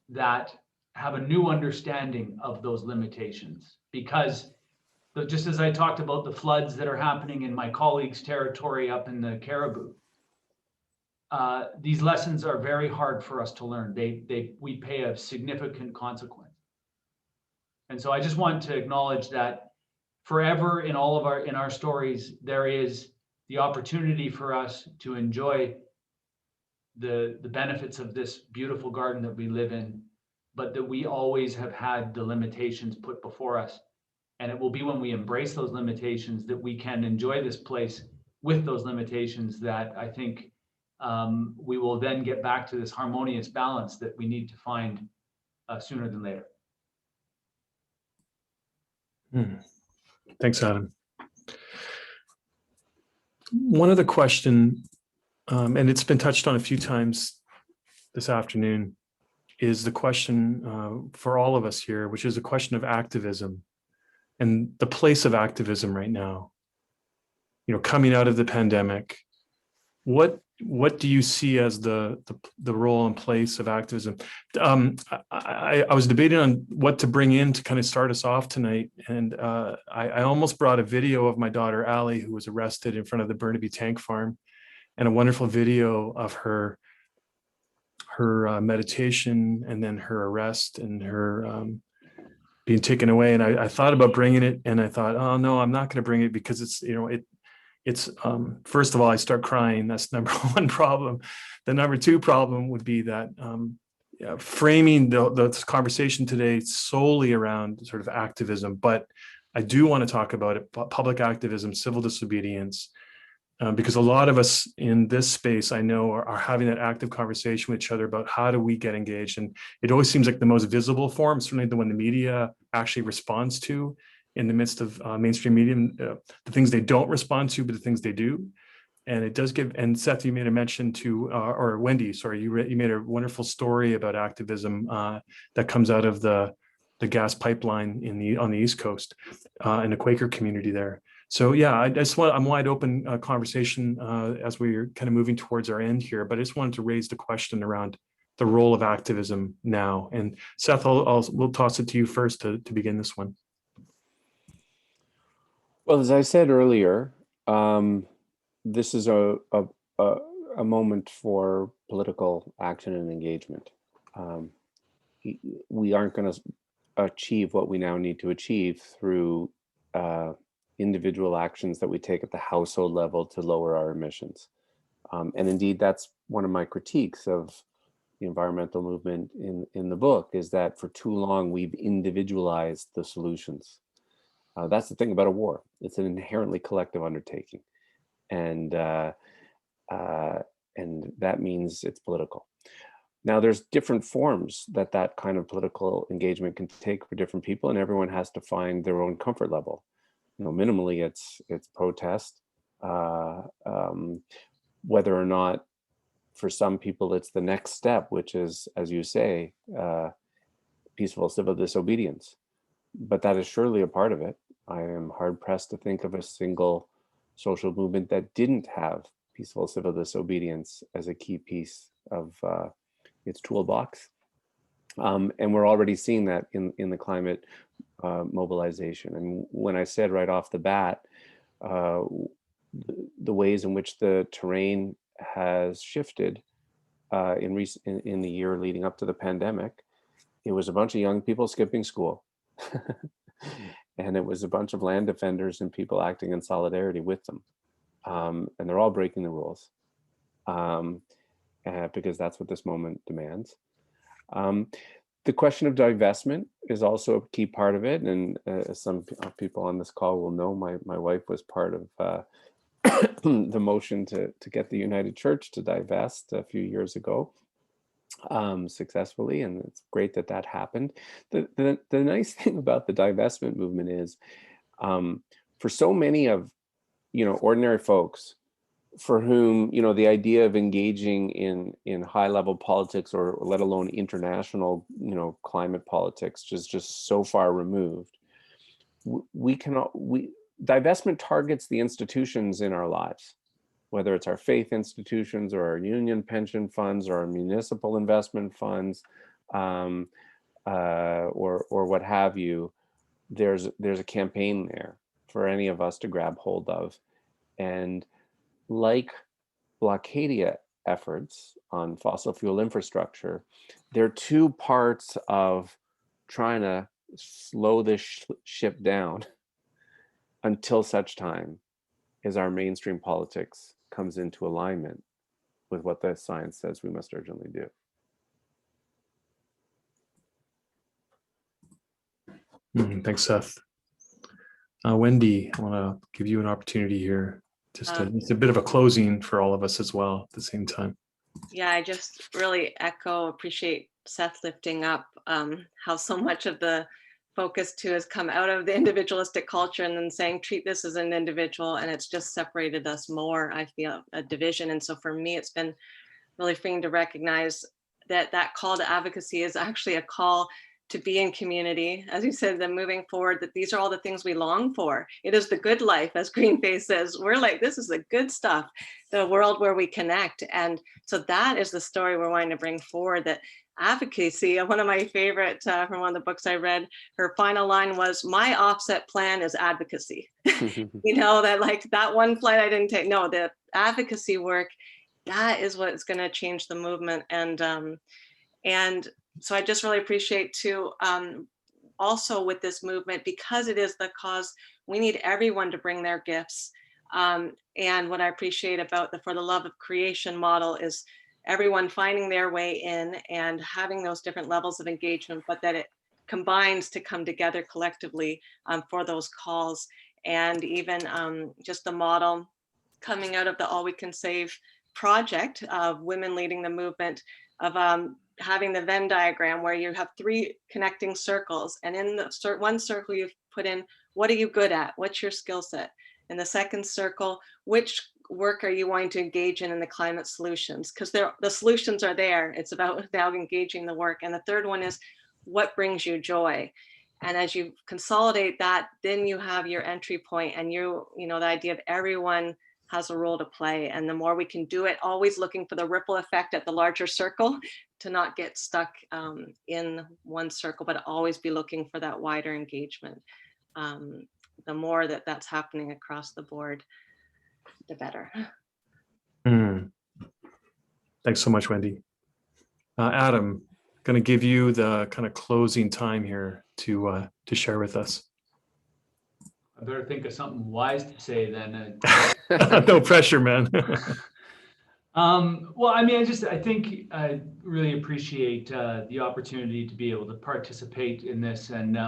that have a new understanding of those limitations. Because just as I talked about the floods that are happening in my colleague's territory up in the Caribou, these lessons are very hard for us to learn. We pay a significant consequence. And so I just want to acknowledge that forever in our stories, there is the opportunity for us to enjoy the benefits of this beautiful garden that we live in, but that we always have had the limitations put before us. And it will be when we embrace those limitations that we can enjoy this place with those limitations that I think we will then get back to this harmonious balance that we need to find sooner than later. Thanks, Adam. One other question, and it's been touched on a few times this afternoon, is the question for all of us here, which is a question of activism and the place of activism right now. You know, coming out of the pandemic, what do you see as the role and place of activism? I was debating on what to bring in to kind of start us off tonight, and I almost brought a video of my daughter Allie, who was arrested in front of the Burnaby Tank Farm, and a wonderful video of her meditation and then her arrest and her being taken away. And I thought about bringing it, and I thought, oh no, I'm not going to bring it because it's, you know, it's first of all, I start crying. That's number one problem. The number two problem would be that framing the conversation today solely around sort of activism, but I do want to talk about it, public activism, civil disobedience, because a lot of us in this space, I know, are having that active conversation with each other about how do we get engaged. And it always seems like the most visible form, certainly the one the media actually responds to in the midst of mainstream media, the things they don't respond to, but the things they do. And it does give, and Seth, you made a mention to, or Wendy, sorry, you made a wonderful story about activism that comes out of the gas pipeline on the East Coast in the Quaker community there. So yeah, I'm wide open conversation as we're kind of moving towards our end here, but I just wanted to raise the question around the role of activism now. And Seth, we'll toss it to you first to begin this one. Well, as I said earlier, this is a moment for political action and engagement. We aren't going to achieve what we now need to achieve through individual actions that we take at the household level to lower our emissions. And indeed, that's one of my critiques of the environmental movement in the book, is that for too long we've individualized the solutions. That's the thing about a war. It's an inherently collective undertaking. And that means it's political. Now, there's different forms that kind of political engagement can take for different people, and everyone has to find their own comfort level. You know, minimally, it's protest. Whether or not, for some people, it's the next step, which is, as you say, peaceful civil disobedience. But that is surely a part of it. I am hard pressed to think of a single social movement that didn't have peaceful civil disobedience as a key piece of its toolbox. And we're already seeing that in the climate mobilization. And when I said right off the bat, the ways in which the terrain has shifted in the year leading up to the pandemic, it was a bunch of young people skipping school. And it was a bunch of land defenders and people acting in solidarity with them. And they're all breaking the rules because that's what this moment demands. The question of divestment is also a key part of it. And as some people on this call will know, my wife was part of the motion to get the United Church to divest a few years ago. Successfully, and it's great that happened. The nice thing about the divestment movement is, for so many of ordinary folks, for whom the idea of engaging in high level politics, or let alone international climate politics, just so far removed, divestment targets the institutions in our lives, whether it's our faith institutions or our union pension funds or our municipal investment funds, or what have you. There's a campaign there for any of us to grab hold of. And like Blockadia efforts on fossil fuel infrastructure, they're two parts of trying to slow this ship down until such time as our mainstream politics comes into alignment with what the science says we must urgently do. Thanks, Seth. Wendy, I want to give you an opportunity here. It's a bit of a closing for all of us as well at the same time. Yeah, I just really appreciate Seth lifting up how so much of the focus too has come out of the individualistic culture, and then saying treat this as an individual, and it's just separated us more, I feel, a division. And so for me, it's been really freeing to recognize that call to advocacy is actually a call to be in community. As you said, then moving forward, that these are all the things we long for. It is the good life, as Greenface says. We're like, this is the good stuff, the world where we connect. And so that is the story we're wanting to bring forward, that advocacy. One of my favorite from one of the books I read, her final line was, my offset plan is advocacy. That like that one flight I didn't take. No, the advocacy work, that is what's going to change the movement. And so I just really appreciate too, also with this movement, because it is the cause, we need everyone to bring their gifts. And what I appreciate about the For the Love of Creation model is everyone finding their way in and having those different levels of engagement, but that it combines to come together collectively for those calls. And even just the model coming out of the All We Can Save project of women leading the movement of having the Venn diagram where you have 3 connecting circles, and in the one circle you've put in, what are you good at? What's your skill set? In the second circle, which work are you wanting to engage in the climate solutions? Because the solutions are there. It's about now engaging the work. And the third one is, what brings you joy? And as you consolidate that, then you have your entry point, and you know, the idea of everyone has a role to play. And the more we can do it, always looking for the ripple effect at the larger circle, to not get stuck in one circle, but always be looking for that wider engagement. The more that that's happening across the board, the better. Thanks so much, Wendy. Adam, going to give you the kind of closing time here to share with us. I better think of something wise to say then. No pressure, man. Well, I mean, I think I really appreciate the opportunity to be able to participate in this. And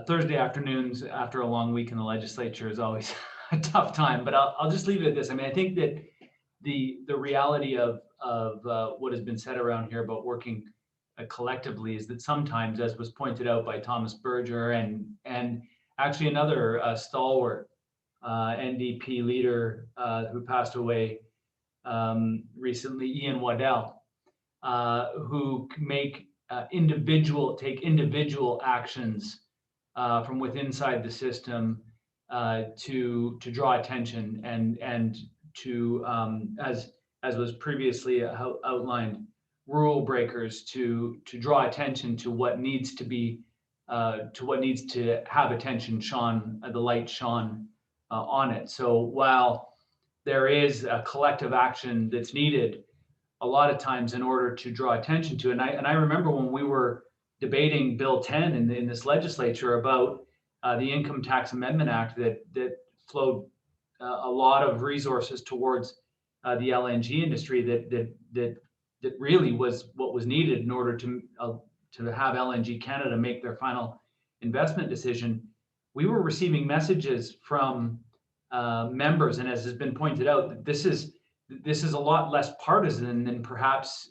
Thursday afternoons after a long week in the legislature is always a tough time, but I'll just leave it at this. I mean, I think that the reality of what has been said around here about working collectively is that sometimes, as was pointed out by Thomas Berger and actually another stalwart NDP leader who passed away recently, Ian Waddell, who make take individual actions from within inside the system to draw attention and to as was previously outlined, rule breakers to draw attention to what needs to be to have attention shone, the light shone on it. So while there is a collective action that's needed a lot of times in order to draw attention to, and I remember when we were debating Bill 10 in this legislature about the Income Tax Amendment Act that flowed a lot of resources towards the LNG industry that really was what was needed in order to have LNG Canada make their final investment decision. We were receiving messages from members, and as has been pointed out, this is a lot less partisan than perhaps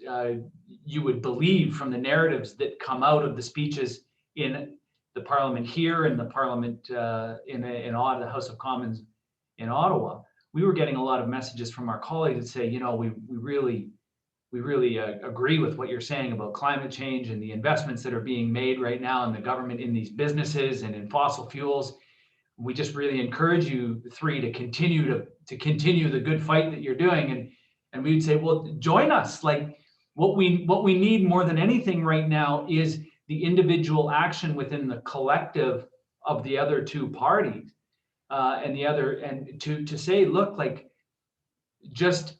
you would believe from the narratives that come out of the speeches in the Parliament here and the Parliament in Ottawa, the House of Commons in Ottawa. We were getting a lot of messages from our colleagues that say, you know, we really agree with what you're saying about climate change and the investments that are being made right now in the government in these businesses and in fossil fuels. We just really encourage you three to continue the good fight that you're doing. And we would say, well, join us. Like what we need more than anything right now is the individual action within the collective of the other two parties, and to say, look, like just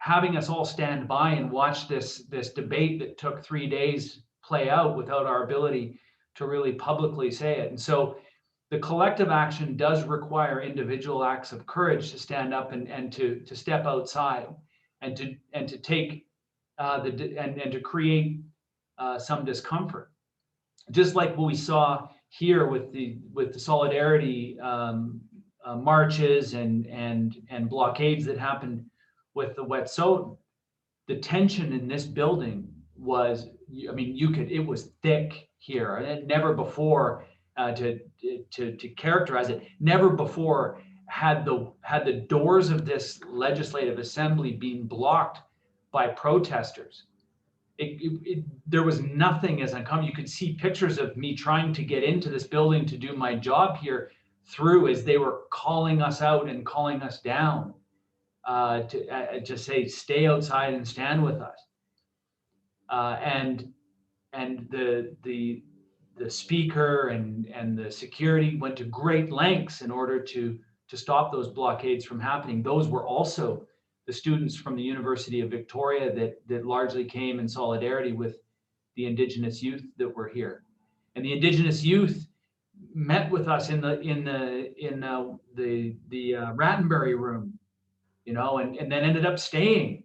having us all stand by and watch this debate that took 3 days play out without our ability to really publicly say it. And so the collective action does require individual acts of courage to stand up and to step outside and to take and to create some discomfort, just like what we saw here with the solidarity marches and blockades that happened with the Wet'suwet'en. The tension in this building was, I mean, it was thick here, and never before. To characterize it, never before had the doors of this legislative assembly been blocked by protesters. There was nothing as uncommon. You could see pictures of me trying to get into this building to do my job here through as they were calling us out and calling us down to say, stay outside and stand with us. And the speaker and the security went to great lengths in order to stop those blockades from happening. Those were also the students from the University of Victoria that largely came in solidarity with the Indigenous youth that were here. And the Indigenous youth met with us in the Rattenbury room, you know, and then ended up staying.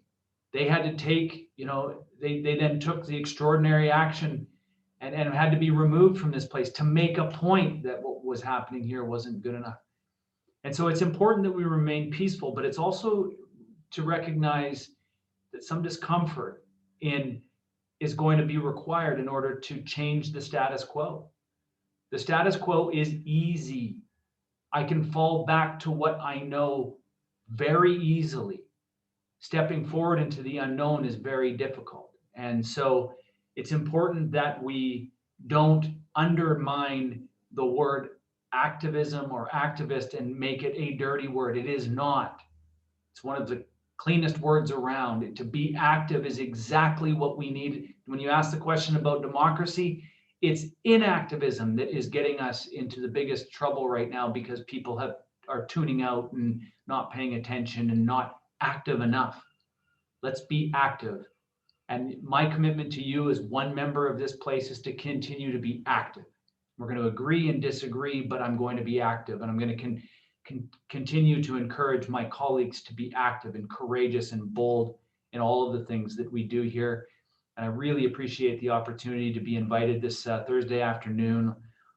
They had to take, you know, they then took the extraordinary action and had to be removed from this place to make a point that what was happening here wasn't good enough. And so it's important that we remain peaceful, but it's also to recognize that some discomfort is going to be required in order to change the status quo. The status quo is easy. I can fall back to what I know very easily. Stepping forward into the unknown is very difficult. And so it's important that we don't undermine the word activism or activist and make it a dirty word. It is not. It's one of the cleanest words around. To be active is exactly what we need. When you ask the question about democracy, it's inactivism that is getting us into the biggest trouble right now, because people are tuning out and not paying attention and not active enough. Let's be active. And my commitment to you as one member of this place is to continue to be active. We're going to agree and disagree, but I'm going to be active, and I'm going to continue to encourage my colleagues to be active and courageous and bold in all of the things that we do here. And I really appreciate the opportunity to be invited this Thursday afternoon,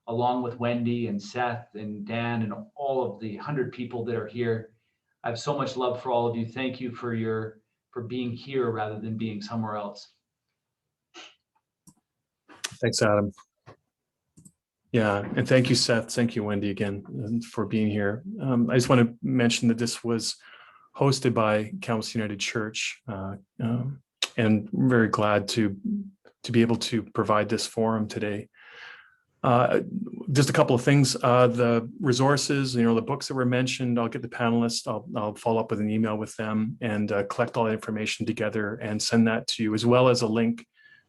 along with Wendy and Seth and Dan and all of the 100 people that are here. I have so much love for all of you. Thank you for being here rather than being somewhere else. Thanks, Adam. Yeah, and thank you, Seth. Thank you, Wendy, again, for being here. I just want to mention that this was hosted by Kamloops United Church, and I'm very glad to be able to provide this forum today. Just a couple of things. The resources, you know, the books that were mentioned, I'll get the panelists, I'll follow up with an email with them and collect all that information together and send that to you, as well as a link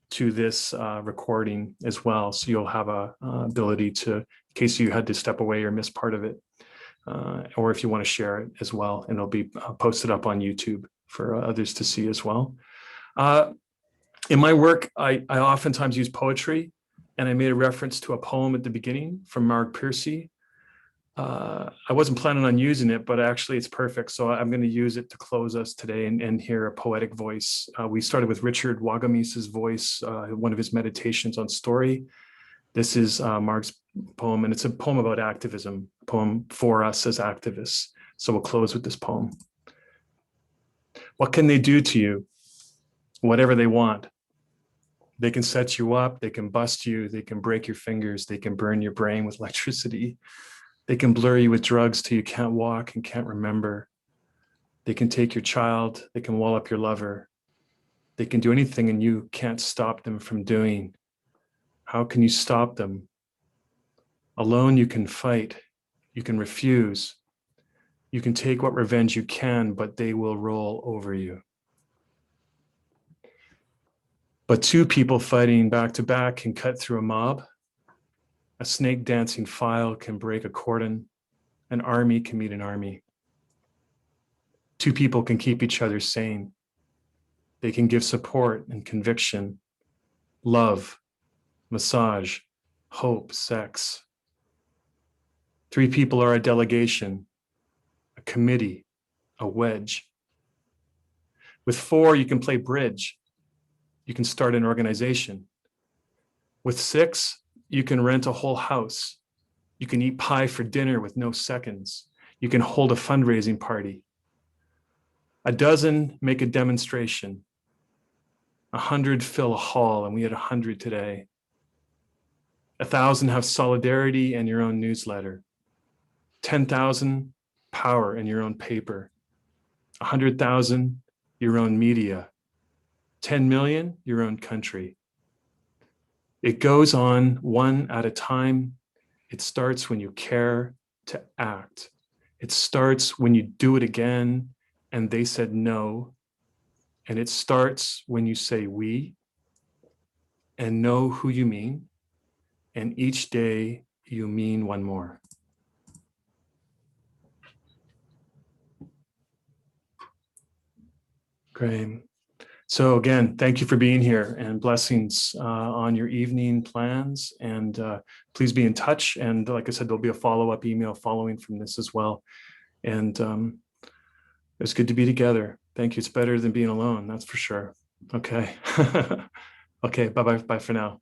to this recording as well. So you'll have a ability to, in case you had to step away or miss part of it, or if you want to share it as well, and it'll be posted up on YouTube for others to see as well. In my work, I oftentimes use poetry, and I made a reference to a poem at the beginning from Mark Piercy. I wasn't planning on using it, but actually it's perfect. So I'm going to use it to close us today and hear a poetic voice. We started with Richard Wagamis's voice, one of his meditations on story. This is Mark's poem, and it's a poem about activism, a poem for us as activists. So we'll close with this poem. What can they do to you? Whatever they want. They can set you up, they can bust you, they can break your fingers, they can burn your brain with electricity. They can blur you with drugs till you can't walk and can't remember. They can take your child, they can wall up your lover. They can do anything and you can't stop them from doing. How can you stop them? Alone you can fight, you can refuse. You can take what revenge you can, but they will roll over you. But two people fighting back to back can cut through a mob. A snake dancing file can break a cordon. An army can meet an army. Two people can keep each other sane. They can give support and conviction, love, massage, hope, sex. Three people are a delegation, a committee, a wedge. With four, you can play bridge. You can start an organization. With six, you can rent a whole house. You can eat pie for dinner with no seconds. You can hold a fundraising party. A dozen make a demonstration. 100 fill a hall, and we had 100 today. 1,000 have solidarity and your own newsletter. 10,000 power in your own paper. 100,000 your own media. 10 million your own country. It goes on one at a time. It starts when you care to act. It starts when you do it again and they said no. And it starts when you say we and know who you mean. And each day you mean one more. Great. So again, thank you for being here, and blessings on your evening plans. And please be in touch. And like I said, there'll be a follow-up email following from this as well. And it's good to be together. Thank you. It's better than being alone, that's for sure. Okay. Okay. Bye-bye. Bye for now.